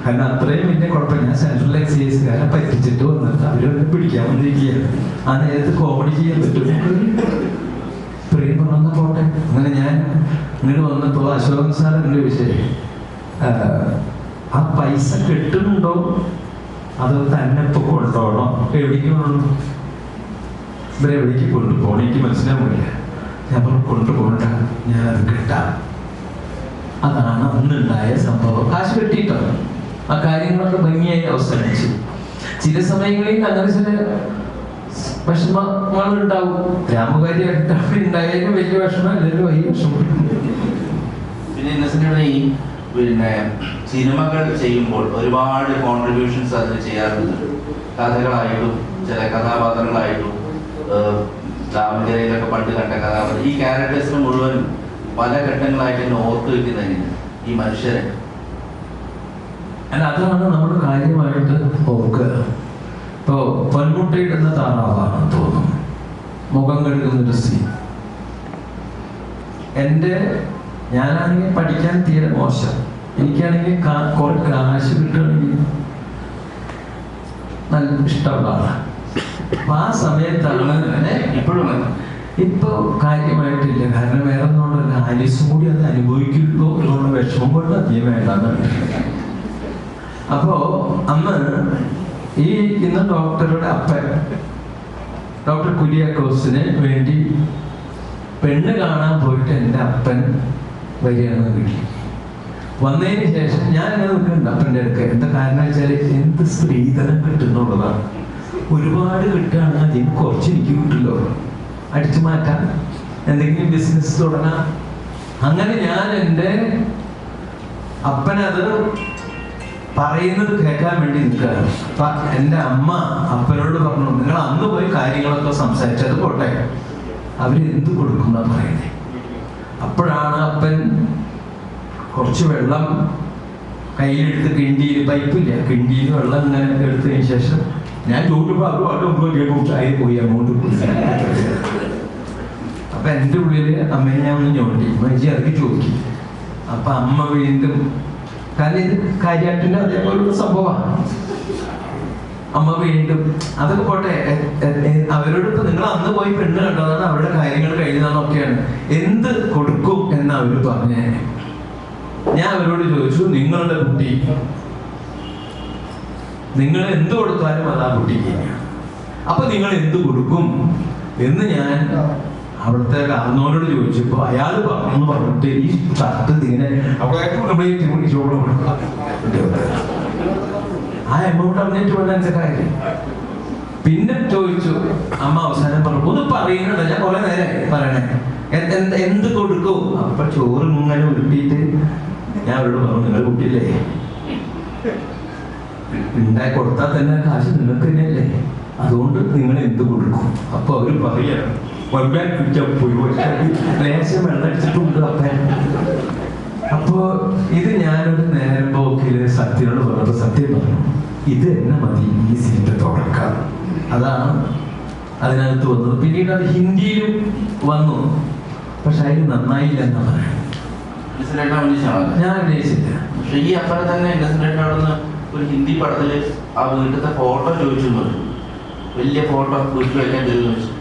A: കാരണം അത്രയും വലിയ കുഴപ്പം. ഞാൻ സെൻട്രൽ എക്സൈസുകാരെ പറ്റിച്ചിട്ട് വന്നിട്ട് അവരവരെ പിടിക്കാൻ വന്നിരിക്കുകയാണ്. ആ നേരത്ത് കോമഡി ചെയ്യാൻ പറ്റും. പ്രിയ പറഞ്ഞ പോട്ടെ. അങ്ങനെ ഞാൻ ഇങ്ങോട്ട് വന്നപ്പോ അശോകൻ സാർ എന്നോട് ചോദിച്ചേ, ആ പൈസ കിട്ടുന്നുണ്ടോ അത് തന്നെ ഇപ്പൊ കൊണ്ടുപോകണോ, എവിടേക്ക് കൊണ്ടു, ഇവരെവിടേക്ക് കൊണ്ടുപോകണം എനിക്ക് മനസ്സിലാവില്ല. ഞാൻ കൊണ്ടുപോകണ്ട, ഞാൻ അത് കിട്ടാം. അതാണ് അന്നുണ്ടായ സംഭവം. കാശ് കിട്ടിയിട്ടോ ആ കാര്യങ്ങളൊക്കെ ഭംഗിയായി അവസാനിച്ചു. ചില സമയങ്ങളിൽ അങ്ങനെ ചില വിഷമങ്ങൾ ഉണ്ടാവും. രാമകാര്യം ഉണ്ടായാലും വലിയ വിഷമം അല്ലല്ലോ ഈ വിഷമം.
C: പിന്നെ ഈ സിനിമകൾ ചെയ്യുമ്പോൾ ഒരുപാട് കോൺട്രിബ്യൂഷൻസ് അതിൽ ചെയ്യാറുണ്ട്. കഥകളായിട്ടും ചില കഥാപാത്രങ്ങളായിട്ടും ദാമോദരയിലൊക്കെ പണ്ട് കണ്ട കഥാപാത്രം, ഈ ക്യാരക്ടേഴ്സിന് മുഴുവൻ പല ഘട്ടങ്ങളായിട്ട് തന്നെ ഓർത്തു വെക്കുന്നതിന് ഈ മനുഷ്യരെ.
A: അല്ല, അതാണ് നമ്മൾ കാര്യമായിട്ട് ഓർക്കുക. ഇപ്പോ പൊന്മുട്ടയിടുന്ന താറാവാണെന്ന് തോന്നുന്നു, മുഖം കഴുകുന്നൊരു സീൻ. ഞാനാണെങ്കിൽ പഠിക്കാൻ തീരെ മോശം. എനിക്കാണെങ്കിൽ കുറെ കാശ് കിട്ടുകയാണെങ്കിൽ നല്ല ഇഷ്ടമുള്ള ആളാണ്. അപ്പൊ ആ സമയത്താണ്
C: ഇപ്പോഴും
A: ഇപ്പൊ കാര്യമായിട്ടില്ല. കാരണം വേറെ ഒന്നുകൊണ്ടല്ല, ആലീസും കൂടി അത് അനുഭവിക്കുമ്പോ എന്നുള്ള വിഷമം കൊണ്ട് അധികം വേണ്ടെന്നാണ്. അപ്പോ അന്ന് ഈ ഇന്ന് ഡോക്ടറുടെ അപ്പൻ ഡോക്ടർ കുര്യാക്കോസിന് വേണ്ടി പെണ്ണ് കാണാൻ പോയിട്ട് എൻ്റെ അപ്പൻ വരികയാണ് വീട്ടിൽ. വന്നതിന് ശേഷം ഞാൻ അങ്ങനെ നിൽക്കുന്നുണ്ട് അപ്പൻ്റെ അടുക്ക. എന്താ കാരണം വെച്ചാൽ എന്ത് സ്ത്രീധനം കിട്ടുന്നുള്ളതാണ്. ഒരുപാട് കിട്ടുകയാണെങ്കിൽ അതിന് കുറച്ച് എനിക്ക് കിട്ടില്ലോ, അടിച്ചു മാറ്റാം, എന്തെങ്കിലും ബിസിനസ് തുടങ്ങാം. അങ്ങനെ ഞാൻ എൻ്റെ അപ്പനത് പറയുന്നത് കേൾക്കാൻ വേണ്ടി നിൽക്കുകയാണ്. അപ്പൊ എൻ്റെ അമ്മ അപ്പനോട് പറഞ്ഞു, നിങ്ങൾ അന്ന് പോയി കാര്യങ്ങളൊക്കെ സംസാരിച്ചത് പോട്ടെ, അവരെന്ത് കൊടുക്കുന്ന പറയുന്നത്. അപ്പോഴാണ് അപ്പൻ കുറച്ച് വെള്ളം കയ്യിലെടുത്ത് കിണ്ടിയിൽ, പൈപ്പില്ല, കിണ്ടിയിൽ വെള്ളം ഇങ്ങനെ എടുത്തതിന് ശേഷം ഞാൻ ചോദിക്കുമ്പോൾ ചായ പോയി അങ്ങോട്ട് പോയി. അപ്പൊ എൻ്റെ ഉള്ളിൽ അമ്മയെ ഞാൻ ഒന്ന് ഞോണ്ടി, മജി ഇറക്കി ചോദിച്ചു. അപ്പൊ അമ്മ വീണ്ടും, കാരണം ഇത് കാര്യാട്ടിന്റെ അതേപോലുള്ള സംഭവമാണ്. അമ്മ വീണ്ടും അതൊക്കെ പോട്ടെ, അവരോട് ഇപ്പൊ നിങ്ങൾ അന്ന് പോയി പെണ്ണ് കണ്ടതാണ്, അവരുടെ കാര്യങ്ങൾ കഴിഞ്ഞതാണൊക്കെയാണ്, എന്ത് കൊടുക്കും എന്ന് അവര് പറഞ്ഞേ. ഞാൻ അവരോട് ചോദിച്ചു, നിങ്ങളുടെ കുട്ടി നിങ്ങൾ എന്ത് കൊടുത്താലും അത് ആ കുട്ടിക്ക് തന്നെയാണ്, അപ്പൊ നിങ്ങൾ എന്ത് കൊടുക്കും എന്ന് ഞാൻ അവിടുത്തെ കാരണവരോട് ചോദിച്ചപ്പോ അയാൾ പറഞ്ഞു പറഞ്ഞിട്ട് ഈ ഷർട്ട് ഇങ്ങനെ ആ എമൗണ്ട് അറിഞ്ഞിട്ട് വേണ്ട എന്റെ കാര്യം. പിന്നെ ചോദിച്ചു, അമ്മ അവസാനം പറഞ്ഞു, ഒന്ന് പറയുന്നുണ്ട്, ഞാൻ കുറെ നേരമായി പറയണേ, എന്ത് കൊടുക്കും. അപ്പൊ ചോറ് ഇങ്ങനെ ഉരുട്ടിയിട്ട് ഞാൻ അവരോട് പറഞ്ഞു, നിങ്ങൾ കുട്ടിയില്ലേ, ഉണ്ടായി കൊടുത്താൽ തന്നെ കാശ് നിങ്ങൾക്ക് തന്നെയല്ലേ, അതുകൊണ്ട് നിങ്ങൾ എന്ത് കൊടുക്കും. അപ്പൊ അവര് പറയാണ്, ലേശം വെള്ളം അടിച്ചിട്ടുണ്ട് അപ്പൻ. അപ്പോ ഇത് ഞാനൊരു നേരം പോക്കില് സത്യനോട് പറഞ്ഞപ്പോ സത്യം പറഞ്ഞു, ഇത് എന്നെ മതി ഈ സീറ്റ് തുടക്കാം. അതാണ് അതിനകത്ത് വന്നത്. പിന്നീട് അത് ഹിന്ദിയിലും വന്നു, പക്ഷെ അതിന് നന്നായില്ല എന്നാ പറയാം. ഞാൻ അഭിനയിച്ചില്ല.
C: പക്ഷെ ഈ അപ്പനെ തന്നെ ഇന്നസെന്റ് അവിടെ ഒരു ഹിന്ദി പടത്തില് ആ വീട്ടിലത്തെ ഫോട്ടോ ചോദിച്ചു, വലിയ ഫോട്ടോ വീട്ടിൽ വയ്ക്കാൻ ചോദിച്ചു.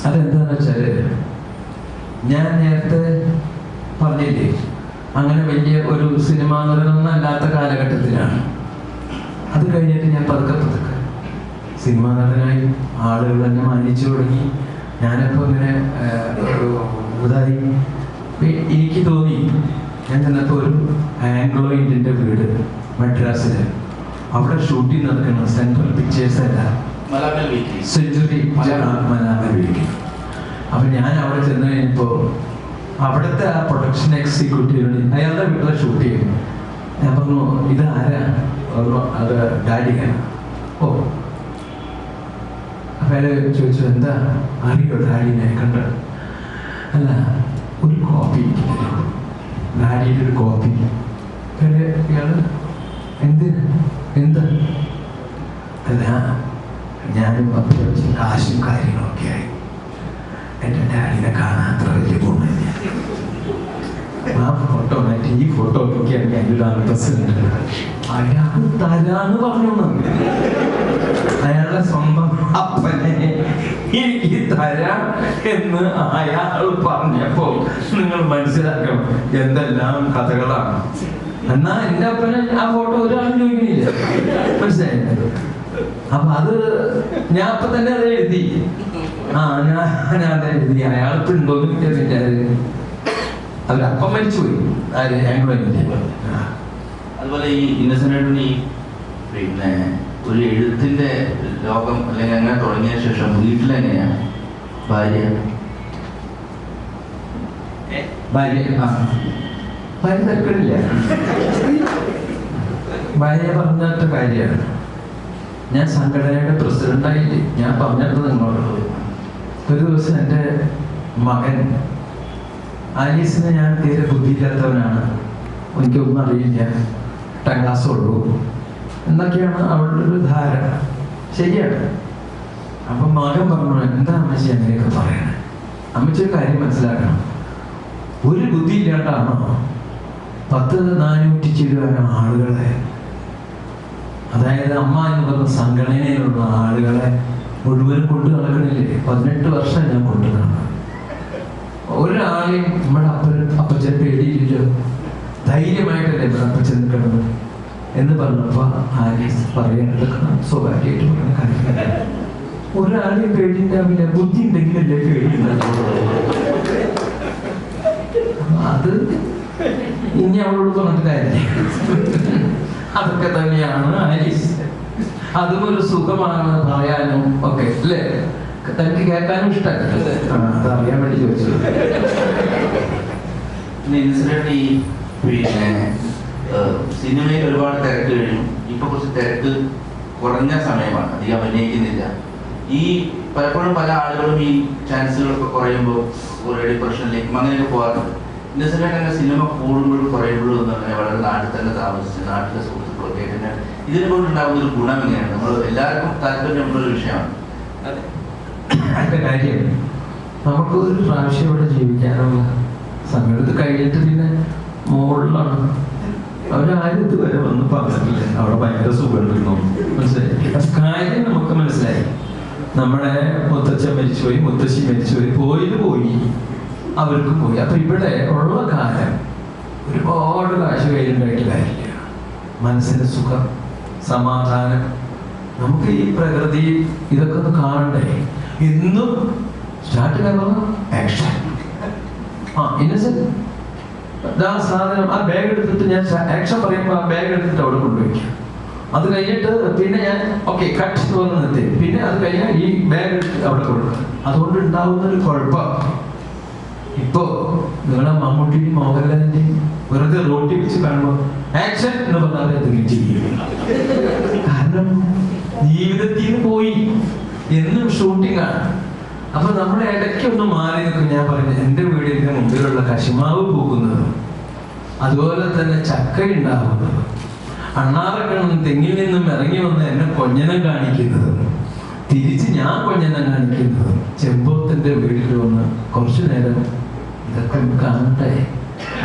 A: അതെന്താന്ന് വെച്ചാല് ഞാൻ നേരത്തെ പറഞ്ഞില്ലേ, അങ്ങനെ വലിയ ഒരു സിനിമാ നടനൊന്നും അല്ലാത്ത കാലഘട്ടത്തിലാണ്. അത് കഴിഞ്ഞിട്ട് ഞാൻ പതുക്കെ സിനിമാ നടനായി ആളുകൾ എന്നെ മാനിച്ചു തുടങ്ങി. ഞാനപ്പോ ഇങ്ങനെ ഇതായി. എനിക്ക് തോന്നി, ഞാൻ ചെന്നപ്പോ ഒരു ആംഗ്ലോ ഇന്ത്യൻ്റെ വീട് മദ്രാസില്, അവിടെ ഷൂട്ടിംഗ് നടക്കണം, സെൻട്രൽ പിക്ചേഴ്സ് അല്ല, സെഞ്ചുറി മനാമൽ വീട്ടിൽ. അപ്പൊ ഞാൻ അവിടെ ചെന്ന് കഴിഞ്ഞപ്പോ അവിടുത്തെ ആ പ്രൊഡക്ഷൻ എക്സിക്യൂട്ടീവിന് അയാളുടെ വീട്ടിലെ ഷൂട്ട് ചെയ്യുന്നു. ഞാൻ പറഞ്ഞു, ഇത് ആരാ? അത് ഡാഡിയാണ്. ഓ, അപ്പൊ അയാൾ ചോദിച്ചു, എന്താ അറിയോ ഡാഡിനെ കണ്ട? അല്ല, ഒരു കോപ്പി, ഡാഡിയുടെ ഒരു കോപ്പി. ഇയാള് എന്താ? അല്ല, ഞാനും അത്യാവശ്യം കാശും കാര്യങ്ങളൊക്കെ ആയി, എൻ്റെ ഡാഡിനെ കാണാത്ര വലിയ ഗുണമില്ല. ആ ഫോട്ടോ മാറ്റി ഈ ഫോട്ടോ നോക്കിയാണെങ്കിൽ അതിലൊരു പ്രസിഡന്റ് അയാൾ തരാന്ന് പറഞ്ഞു. അയാളുടെ സ്വന്തം അപ്പനെ എനിക്ക് തരാം എന്ന് അയാൾ പറഞ്ഞപ്പോ നിങ്ങൾ മനസ്സിലാക്കണം എന്തെല്ലാം കഥകളാണ്. എന്നാ എൻ്റെ അപ്പനെ ആ ഫോട്ടോ ഒരാളും ചോദിക്കുന്നില്ല, മനസ്സിലായി? അപ്പൊ അത് ഞാൻ അപ്പൊ തന്നെ അത് എഴുതി. ഞാൻ അത് എഴുതി. അയാൾക്ക് ഉണ്ടോന്ന് കിട്ടിയ അവരപ്പം മരിച്ചുപോയി.
C: അതുപോലെ ഈ ഇന്നസെന്റ് ഈ പിന്നെ ഒരു എഴുത്തിന്റെ ലോകം അല്ലെങ്കിൽ അങ്ങനെ തുടങ്ങിയ ശേഷം വീട്ടിലെങ്ങനെയാണ് ഭാര്യ
A: തരക്കിടില്ല. ഭാര്യ പറഞ്ഞിട്ട കാര്യമാണ്. ഞാൻ സംഘടനയുടെ പ്രസിഡന്റായില്ലേ, ഞാൻ പറഞ്ഞിട്ട് നിങ്ങളോട്. ഒരു ദിവസം എൻ്റെ മകൻ ആലീസിനെ, ഞാൻ തീരെ ബുദ്ധിയില്ലാത്തവനാണ്, എനിക്കൊന്നും അറിയില്ല, 10ാം ക്ലാസ് ഉള്ളൂ എന്നൊക്കെയാണ് അവളുടെ ഒരു ധാരണ. ശരിയാണ്. അപ്പം മകൻ പറഞ്ഞു, എന്താ അമ്മച്ചി അങ്ങനെയൊക്കെ പറയണേ? അമ്മച്ചി ഒരു കാര്യം മനസ്സിലാക്കണം, ഒരു ബുദ്ധി ഇല്ലാണ്ടാണോ 10,400 ചില്ലുവാനും ആളുകളെ, അതായത് അമ്മ എന്ന് പറഞ്ഞ സംഘടനയിലുള്ള ആളുകളെ മുഴുവൻ കൊണ്ടു നടക്കണില്ലേ? 18 വർഷം ഞാൻ കൊണ്ടു നടന്നു. ഒരാളെയും നമ്മുടെ അപ്പച്ചൻ പേടിയില്ലല്ലോ, ധൈര്യമായിട്ടല്ലേ ഇവിടെ അപ്പച്ചൻ കിടന്നു എന്ന് പറഞ്ഞപ്പോ ആലീസ് പറയേണ്ടതൊക്കെ സ്വകാര്യമായിട്ട് പറഞ്ഞ കാര്യം. ഒരാളെയും പേടിയുണ്ടാവില്ല, ബുദ്ധി ഉണ്ടെങ്കിലല്ലേ പേടിയുണ്ടാവും. അത് ഇനി അവളോട് പറഞ്ഞിട്ട് കാര്യമില്ല. അതൊക്കെ തന്നെയാണ് ആലീസ്. അതും ഒരു സുഖമാണ് പറയാനും ഒക്കെ അല്ലേ? തനിക്ക് കേൾക്കാനും ഇഷ്ടമല്ലേ? അതറിയാൻ വേണ്ടി ചോദിച്ചത്.
C: ഈ പിന്നെ സിനിമയിൽ ഒരുപാട് തിരക്ക് കഴിഞ്ഞു. ഇപ്പൊ കുറച്ച് തിരക്ക് കുറഞ്ഞ സമയമാണ്, അധികം അഭിനയിക്കുന്നില്ല. ഈ പലപ്പോഴും പല ആളുകളും ഈ ചാൻസുകളൊക്കെ കുറയുമ്പോൾ ഒരു ഡിപ്രഷനിലേക്കും അങ്ങനെയൊക്കെ പോകാറുണ്ട്. ഇന്നസെന്റ് സിനിമ കൂടുമ്പോഴും കുറയുമ്പോഴും ഒന്നും അങ്ങനെ വളരെ നാട്ടിൽ തന്നെ താമസിച്ച് നാട്ടിലെ സുഹൃത്തുക്കളൊക്കെ ആയിട്ട് ഇതിനെ കൊണ്ടുണ്ടാകുന്ന ഒരു ഗുണം എങ്ങനെയാണ്? നമ്മൾ എല്ലാവർക്കും താല്പര്യമുള്ളൊരു വിഷയമാണ്.
A: അതിന്റെ കാര്യം നമുക്ക് ഒരു പ്രാവശ്യം ഇവിടെ ജീവിക്കാനുള്ള സമയം. ഇത് കഴിഞ്ഞിട്ട് പിന്നെ മുകളിലാണ്. അവരാരും ഇതുവരെ ഒന്നും പറഞ്ഞിട്ടില്ല അവിടെ ഭയങ്കര സുഖമുണ്ടെന്നോ. മനസ്സിലായി? കാര്യം നമുക്ക് മനസ്സിലായി. നമ്മുടെ മുത്തച്ഛൻ മരിച്ചുപോയി, മുത്തശ്ശി മരിച്ചുപോയി, പോയി അവർക്കും പോയി. അപ്പൊ ഇവിടെ ഉള്ള കാലം ഒരുപാട് കാശ് കയ്യിലുണ്ടായിട്ട് കാര്യമില്ല. മനസ്സിന് സുഖം, സമാധാനം. നമുക്ക് ഈ പ്രകൃതി ഇതൊക്കെ ഒന്ന് കാണണ്ടേ? ഇന്നും സ്റ്റാർട്ട് കാരണം ആക്ഷൻ. ഇന്നസെന്റ് സാധനം ആ ബാഗ് എടുത്തിട്ട് ഞാൻ ആക്ഷൻ പറയുമ്പോൾ ആ ബാഗ് എടുത്തിട്ട് അവിടെ കൊണ്ടുവയ്ക്കാം. അത് കഴിഞ്ഞിട്ട് പിന്നെ ഞാൻ ഓക്കെ കട്ട് എന്ന് നിർത്തി. പിന്നെ അത് കഴിഞ്ഞാൽ ഈ ബാഗ് എടുത്തിട്ട് അവിടെ കൊടുക്കും. അതുകൊണ്ട് ഉണ്ടാവുന്ന ഒരു കുഴപ്പം, ഇപ്പോ നിങ്ങളെ മമ്മൂട്ടിയും മോഹൻലാലിന്റെയും വെറുതെ റോട്ടി വെച്ച് കാണുമ്പോൾ ആക്ഷൻ എന്ന് പറഞ്ഞാൽ എന്തെങ്കിലും ചെയ്യും. കാരണം ജീവിതത്തിൽ നിന്ന് പോയി, എന്നും ഷൂട്ടിംഗ് ആണ്. അപ്പൊ നമ്മുടെ ഇടയ്ക്ക് ഒന്ന് മാറി നിൽക്കും. ഞാൻ പറയുന്നത് എന്റെ വീടിന്റെ മുമ്പിലുള്ള കശുമാവ് പൂക്കുന്നത്, അതുപോലെ തന്നെ ചക്ക ഉണ്ടാവുന്നത്, അണ്ണാറക്കണ്ണം തെങ്ങിൽ നിന്നും ഇറങ്ങി വന്ന് എന്നെ കൊഞ്ഞനം കാണിക്കുന്നത്, തിരിച്ച് ഞാൻ കൊഞ്ഞനം കാണിക്കുന്നത്, ചെമ്പോത്തിന്റെ വീട്ടിൽ വന്ന് കുറച്ചു നേരം ഇതൊക്കെ കാണട്ടെ,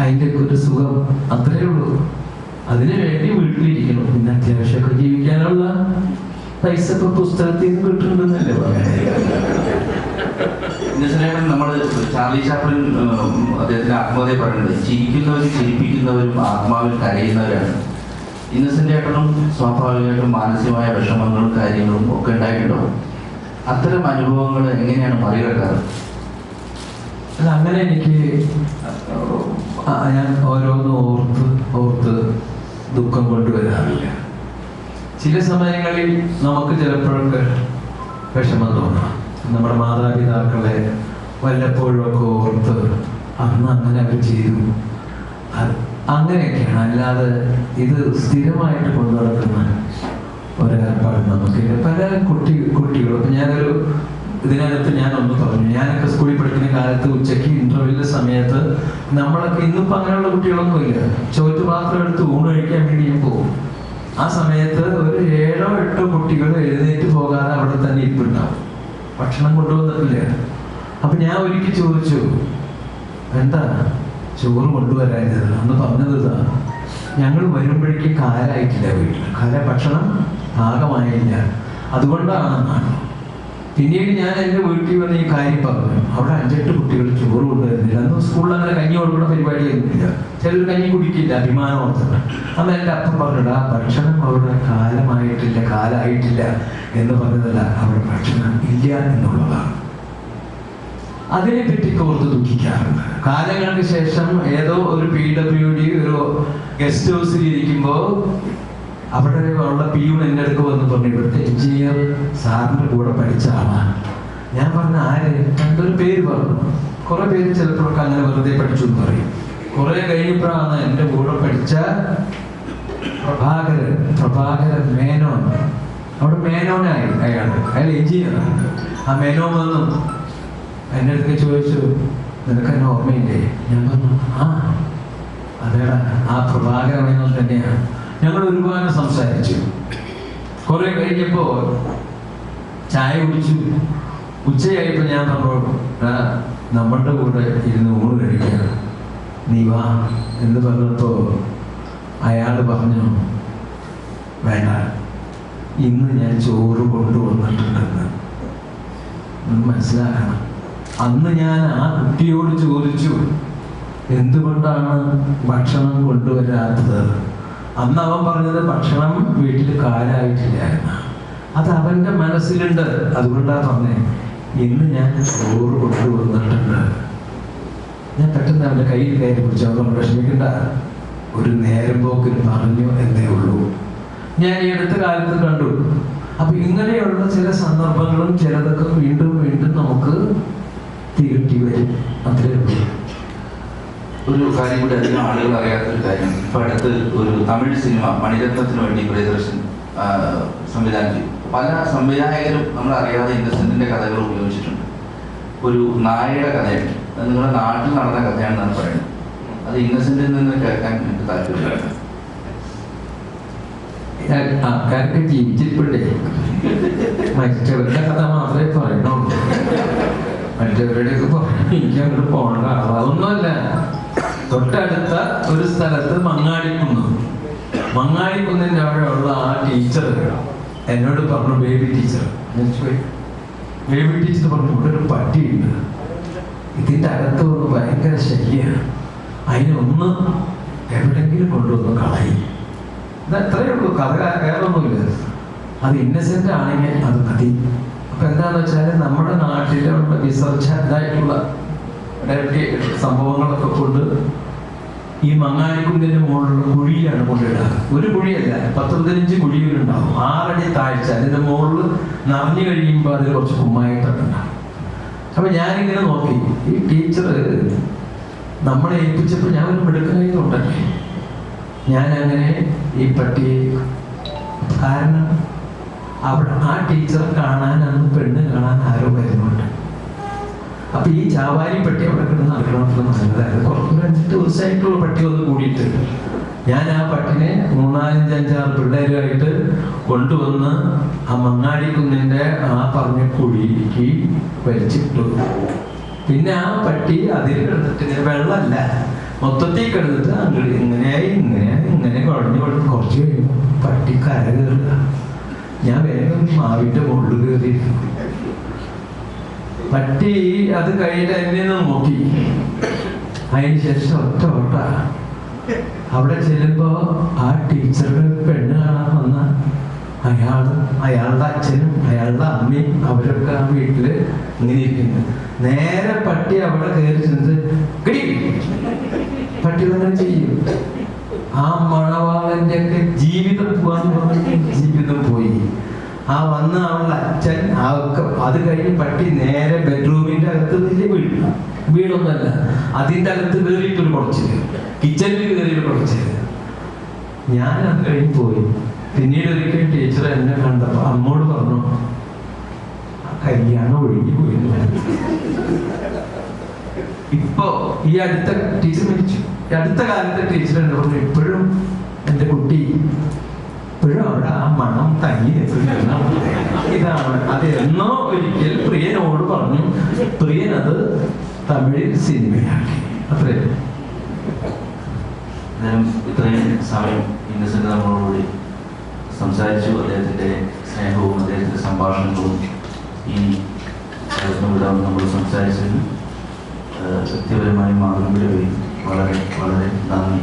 A: അതിൻ്റെ ഒക്കെ ഒരു സുഖം അത്രയേ ഉള്ളൂ. അതിനു വേണ്ടി വീട്ടിലിരിക്കണം. പിന്നെ അത്യാവശ്യമൊക്കെ ജീവിക്കാനുള്ള പൈസ ഇപ്പൊ പുസ്തകത്തിൽ നിന്ന് കിട്ടുന്നുണ്ടെന്നല്ലേ
C: നമ്മൾ ചാർലി ചാപ്ലിൻ അദ്ദേഹത്തിന്റെ ആത്മകഥയെ പറയുന്നത് ചിരിക്കുന്നവരും ചിരിപ്പിക്കുന്നവരും ആത്മാവിൽ കരയുന്നവരാണ്. ഇന്നസെന്റ് ഏട്ടനും സ്വാഭാവികമായിട്ടും മാനസികമായ വിഷമങ്ങളും കാര്യങ്ങളും ഒക്കെ ഉണ്ടായിട്ടുണ്ടാവും. അത്തരം അനുഭവങ്ങൾ എങ്ങനെയാണ് മറികടക്കാറ്?
A: അങ്ങനെ എനിക്ക് ഞാൻ ഓരോന്ന് ഓർത്ത് ദുഃഖം കൊണ്ടുവരാറില്ല. ചില സമയങ്ങളിൽ നമുക്ക് ചിലപ്പോഴൊക്കെ വിഷമം തോന്നാം. നമ്മുടെ മാതാപിതാക്കളെ വല്ലപ്പോഴും ഒക്കെ ഓർത്ത് അന്ന് അങ്ങനെ അവർ ചെയ്തു, അങ്ങനെയൊക്കെയാണ്. അല്ലാതെ ഇത് സ്ഥിരമായിട്ട് കൊണ്ടു നടക്കുന്ന ഒരേർപ്പാട് നമുക്കില്ല. പല കുട്ടികളും ഇപ്പം ഞാനൊരു ഇതിനകത്ത് ഞാനൊന്ന് പറഞ്ഞു, ഞാനൊക്കെ സ്കൂളിൽ പഠിക്കുന്ന കാലത്ത് ഉച്ചയ്ക്ക് ഇന്റർവെല്ലിന്റെ സമയത്ത് നമ്മളൊക്കെ ഇന്നിപ്പോൾ അങ്ങനെയുള്ള കുട്ടികളൊന്നും ഇല്ല. ചോറ്റുപാത്രം എടുത്ത് ഊണ് കഴിക്കാൻ വേണ്ടി ഞാൻ പോകും. ആ സമയത്ത് ഒരു 7 or 8 കുട്ടികൾ എഴുന്നേറ്റ് പോകാതെ അവിടെ തന്നെ ഇരിപ്പുണ്ടാവും, ഭക്ഷണം കൊണ്ടുവന്നിട്ടില്ല. അപ്പൊ ഞാൻ ഒരിക്കൽ ചോദിച്ചു, എന്താ ചോറ് കൊണ്ടുവരാഞ്ഞത്? അന്ന് പറഞ്ഞത് ഇതാ, ഞങ്ങൾ വരുമ്പോഴേക്ക് കാലായിട്ടില്ല, വീട്ടിൽ ഭക്ഷണം പാകമായില്ല, അതുകൊണ്ടാണെന്നാണ്. പിന്നീട് ഞാൻ എൻ്റെ വീട്ടിൽ വന്ന് ഈ കാര്യം പറഞ്ഞു. അവിടെ 5-8 കുട്ടികൾ ചോറ് കൊണ്ടുവരുന്നില്ല. അന്ന് സ്കൂളിൽ അങ്ങനെ കഞ്ഞി കൊടുക്കുന്ന പരിപാടിയൊന്നുമില്ല. ചിലർ കഞ്ഞി കുടിക്കില്ല, അഭിമാനം ഓർത്തിട്ട്. അന്ന് എൻ്റെ അപ്പം പറഞ്ഞിട്ട് ആ ഭക്ഷണം അവിടെ കാലായിട്ടില്ല എന്ന് പറഞ്ഞതല്ല, അവിടെ ഭക്ഷണം ഇല്ല എന്നുള്ളതാണ്. അതിനെപ്പറ്റി ഓർത്ത് ദുഃഖിക്കാറുണ്ട്. കാലങ്ങൾക്ക് ശേഷം ഏതോ ഒരു PWD ഒരു ഗസ്റ്റ് ഹൗസിൽ ഇരിക്കുമ്പോൾ അവിടെ ഉള്ള പിയൂൺ എൻ്റെ അടുക്ക് വന്ന് പറഞ്ഞു, ഇവിടുത്തെ എഞ്ചിനീയർ സാറിൻ്റെ കൂടെ പഠിച്ച ആളാണ്. ഞാൻ പറഞ്ഞ ആര്? എന്തൊരു പേര് പറഞ്ഞു. കുറെ പേര് ചിലപ്പോഴൊക്കെ അങ്ങനെ വെറുതെ പഠിച്ചു എന്ന് പറയും. കുറെ കഴിഞ്ഞപ്പോഴാണ് എൻ്റെ കൂടെ പഠിച്ച പ്രഭാകരൻ മേനോൻ, അവിടെ മേനോനായി അയാൾ എഞ്ചിനീയറാണ്. ആ മേനോൻ വന്നു എൻ്റെ അടുത്ത് ചോദിച്ചു, നിനക്ക് എന്നെ ഓർമ്മയില്ലേ? ഞാൻ പറഞ്ഞു, ആ അതേടാ, ആ പ്രഭാകരൻ മേനോൻ തന്നെയാണ്. ഞങ്ങൾ ഒരുപാട് സംസാരിച്ചു. കുറെ കഴിഞ്ഞപ്പോ ചായ കുടിച്ചു. ഉച്ചയായപ്പോ ഞാൻ പറഞ്ഞു, നമ്മളുടെ കൂടെ ഇരുന്ന് ഊണ് കഴിക്കാം, നീ വാ എന്ന് പറഞ്ഞപ്പോ അയാൾ പറഞ്ഞു, വേണ്ട, ഇന്ന് ഞാൻ ചോറ് കൊണ്ടുവന്നിട്ടുണ്ടെന്ന്. മനസ്സിലാക്കണം. അന്ന് ഞാൻ ആ കുട്ടിയോട് ചോദിച്ചു, എന്തുകൊണ്ടാണ് ഭക്ഷണം കൊണ്ടുവരാത്തത്? അന്ന് അവൻ പറഞ്ഞത് ഭക്ഷണം വീട്ടിൽ കാലായിട്ടില്ലായിരുന്നു. അത് അവന്റെ മനസ്സിലുണ്ട്. അതുകൊണ്ടാണ് പറഞ്ഞേ, ഇന്ന് ഞാൻ ചോറ് കൊണ്ടുവന്നിട്ടുണ്ട്. ഞാൻ പെട്ടെന്ന് അവന്റെ കയ്യിൽ കയറി പിടിച്ചു. അവൻ വിഷമിക്കണ്ട, ഒരു നേരം പോക്കിൽ പറഞ്ഞു എന്നേ ഉള്ളൂ. ഞാൻ ഈ അടുത്ത കാലത്ത് കണ്ടു. അപ്പൊ ഇങ്ങനെയുള്ള ചില സന്ദർഭങ്ങളും ചിലതൊക്കെ വീണ്ടും വീണ്ടും നമുക്ക് തിരുത്തി വരും. അത്രേ ഉള്ളൂ.
C: ഒരു കാര്യം കൂടി അധികം ആളുകൾ അറിയാത്തൊരു കാര്യം, ഇപ്പൊ അടുത്ത് ഒരു തമിഴ് സിനിമ മണിരത്നത്തിന് വേണ്ടി പ്രിയദർശൻ സംവിധാനം ചെയ്തു. പല സംവിധായകരും നമ്മൾ അറിയാതെ ഇന്നസെന്റിന്റെ കഥകൾ ഉപയോഗിച്ചിട്ടുണ്ട്. ഒരു നായയുടെ കഥയുണ്ട്, അത് നിങ്ങളുടെ നാട്ടിൽ നടന്ന കഥയാണെന്നാണ് പറയുന്നത്. അത് ഇന്നസെന്റിൽ നിന്ന് കേൾക്കാൻ എനിക്ക് താല്പര്യമില്ല.
A: ആൾക്കാർക്ക് ജീവിച്ചിരിപ്പണ്ടേ, മറ്റവരുടെ കഥ മാത്രമേ പറയണുള്ളൂ. മറ്റവരുടെയൊക്കെ പറഞ്ഞു എനിക്ക് അങ്ങോട്ട് പോകേണ്ട അതൊന്നുമല്ല. തൊട്ടടുത്ത ഒരു സ്ഥലത്ത് മങ്ങാടിക്കുന്നിൻ്റെ അവിടെയുള്ള ആ ടീച്ചർ എന്നോട് പറഞ്ഞു, ബേബി ടീച്ചർ. ബേബി ടീച്ചർ പറഞ്ഞു, ഇവിടെ ഒരു പട്ടിയുണ്ട്, ഇതിൻ്റെ അകത്ത് ഒന്ന് ഭയങ്കര ശല്യമാണ്, അതിനൊന്ന് എവിടെങ്കിലും കൊണ്ടുവന്ന് കളയും. ഇതത്രയേ ഉള്ളൂ, കഥ വേറെ ഒന്നുമില്ല. അത് ഇന്നസെന്റ് ആണെങ്കിൽ അത് മതി. അപ്പൊ എന്താന്ന് വെച്ചാൽ നമ്മുടെ നാട്ടിലുള്ള വിസർജനായിട്ടുള്ള സംഭവങ്ങളൊക്കെ കൊണ്ട് ഈ മങ്ങാടിക്കുന്നിന്റെ മുകളിലുള്ള കുഴിയിലാണ് കൊണ്ടിടുക. ഒരു കുഴിയല്ല, 10-15 കുഴികളുണ്ടാവും, 6 അടി താഴ്ച. അതിന്റെ മുകളിൽ നിറഞ്ഞു കഴിയുമ്പോൾ അതിൽ കുറച്ച് കുമ്മായിട്ടൊക്കെ ഉണ്ടാവും. അപ്പൊ ഞാനിങ്ങനെ നോക്കി, ഈ ടീച്ചർ നമ്മളെ ഏൽപ്പിച്ചപ്പോൾ ഞാൻ ഒരു മിടുക്കായതുണ്ടല്ലേ, ഞാൻ അങ്ങനെ ഈ പട്ടിയെ, കാരണം അവിടെ ആ ടീച്ചറെ കാണാൻ അന്ന് പെണ്ണ് കാണാൻ ആരോ വരുന്നുണ്ട്. അപ്പൊ ഈ ചാവാരി പട്ടി അവിടെ കിടന്ന് നടക്കണമെന്ന് നല്ലതായിരുന്നു. കുറച്ച് 5 ദിവസമായിട്ടുള്ള പട്ടി വന്ന് കൂടിയിട്ട് ഞാൻ ആ പട്ടിനെ 3-4-5-6 പിള്ളേരുമായിട്ട് കൊണ്ടുവന്ന് ആ മങ്ങാടിക്കുന്നിന്റെ ആ പറഞ്ഞ കുഴിക്ക് വലിച്ചിട്ടു. പിന്നെ ആ പട്ടി അതിൽ കിടന്നിട്ട് ഇങ്ങനെ വെള്ളമല്ല, മൊത്തത്തിൽ കിടന്നിട്ട് അങ്ങോട്ട് ഇങ്ങനെ കുഴഞ്ഞു കുറച്ച് കഴിയുമ്പോൾ പട്ടി കര കയറുക. ഞാൻ വേഗം മാവിന്റെ മുകളിൽ കയറിയിരുന്നു. പട്ടി അത് കഴിഞ്ഞിട്ട് എന്നെ നോക്കി. അതിന് ശേഷം ഒറ്റ ഓട്ട അവിടെ ചെല്ലുമ്പോ ആ ടീച്ചറുടെ പെണ്ണ് കാണാൻ വന്ന അയാളുടെ അച്ഛനും അയാളുടെ അമ്മയും അവരൊക്കെ ആ വീട്ടില് ഇങ്ങനെ ഇരിക്കുന്നു. നേരെ പട്ടി അവിടെ കയറി ചെന്ന് പട്ടി അങ്ങനെ ചെയ്യും. ആ മണവാളന്റെ ഒക്കെ ജീവിതം പോവാന്ന് പറഞ്ഞ ജീവിതം പോയി. ആ വന്ന അവളുടെ അച്ഛൻ അത് കഴിഞ്ഞ് പട്ടി നേരെ ബെഡ്റൂമിന്റെ അകത്ത് വലിയ വീടൊന്നല്ല, അതിന്റെ അകത്ത് കയറിയിട്ടൊരു കുറച്ചില്, കിച്ചണിൽ കയറിയൊരു കുറച്ചില്. ഞാൻ അത് കഴിഞ്ഞ് പോയി. പിന്നീട് ഒരിക്കലും ടീച്ചർ എന്നെ കണ്ടപ്പോ അമ്മോട് പറഞ്ഞു, കല്യാണം ഒഴുകി പോയി. ഇപ്പൊ ഈ അടുത്ത ടീച്ചർ മരിച്ചു. ഈ അടുത്ത കാലത്തെ ടീച്ചർ എന്നെ പറഞ്ഞു, ഇപ്പോഴും എന്റെ കുട്ടി ഇപ്പോഴും അവിടെ ആ മണം തങ്ങി നിൽക്കുന്ന ഇതാണ്. അത് എന്നോ ഒരിക്കൽ പ്രിയനോട് പറഞ്ഞു, പ്രിയൻ അത് തമിഴിൽ സിനിമയാക്കി. അത്രേ.
C: ഇത്രയും സമയം ഇന്നസെന്റ് നമ്മളോടുകൂടി സംസാരിച്ചു. അദ്ദേഹത്തിന്റെ സ്നേഹവും അദ്ദേഹത്തിന്റെ സംഭാഷണങ്ങളും ഈ വിടാമെന്ന് നമ്മൾ സംസാരിച്ചതിന് വ്യക്തിപരമായി മാതൃകയിൽ വളരെ വളരെ നന്ദി.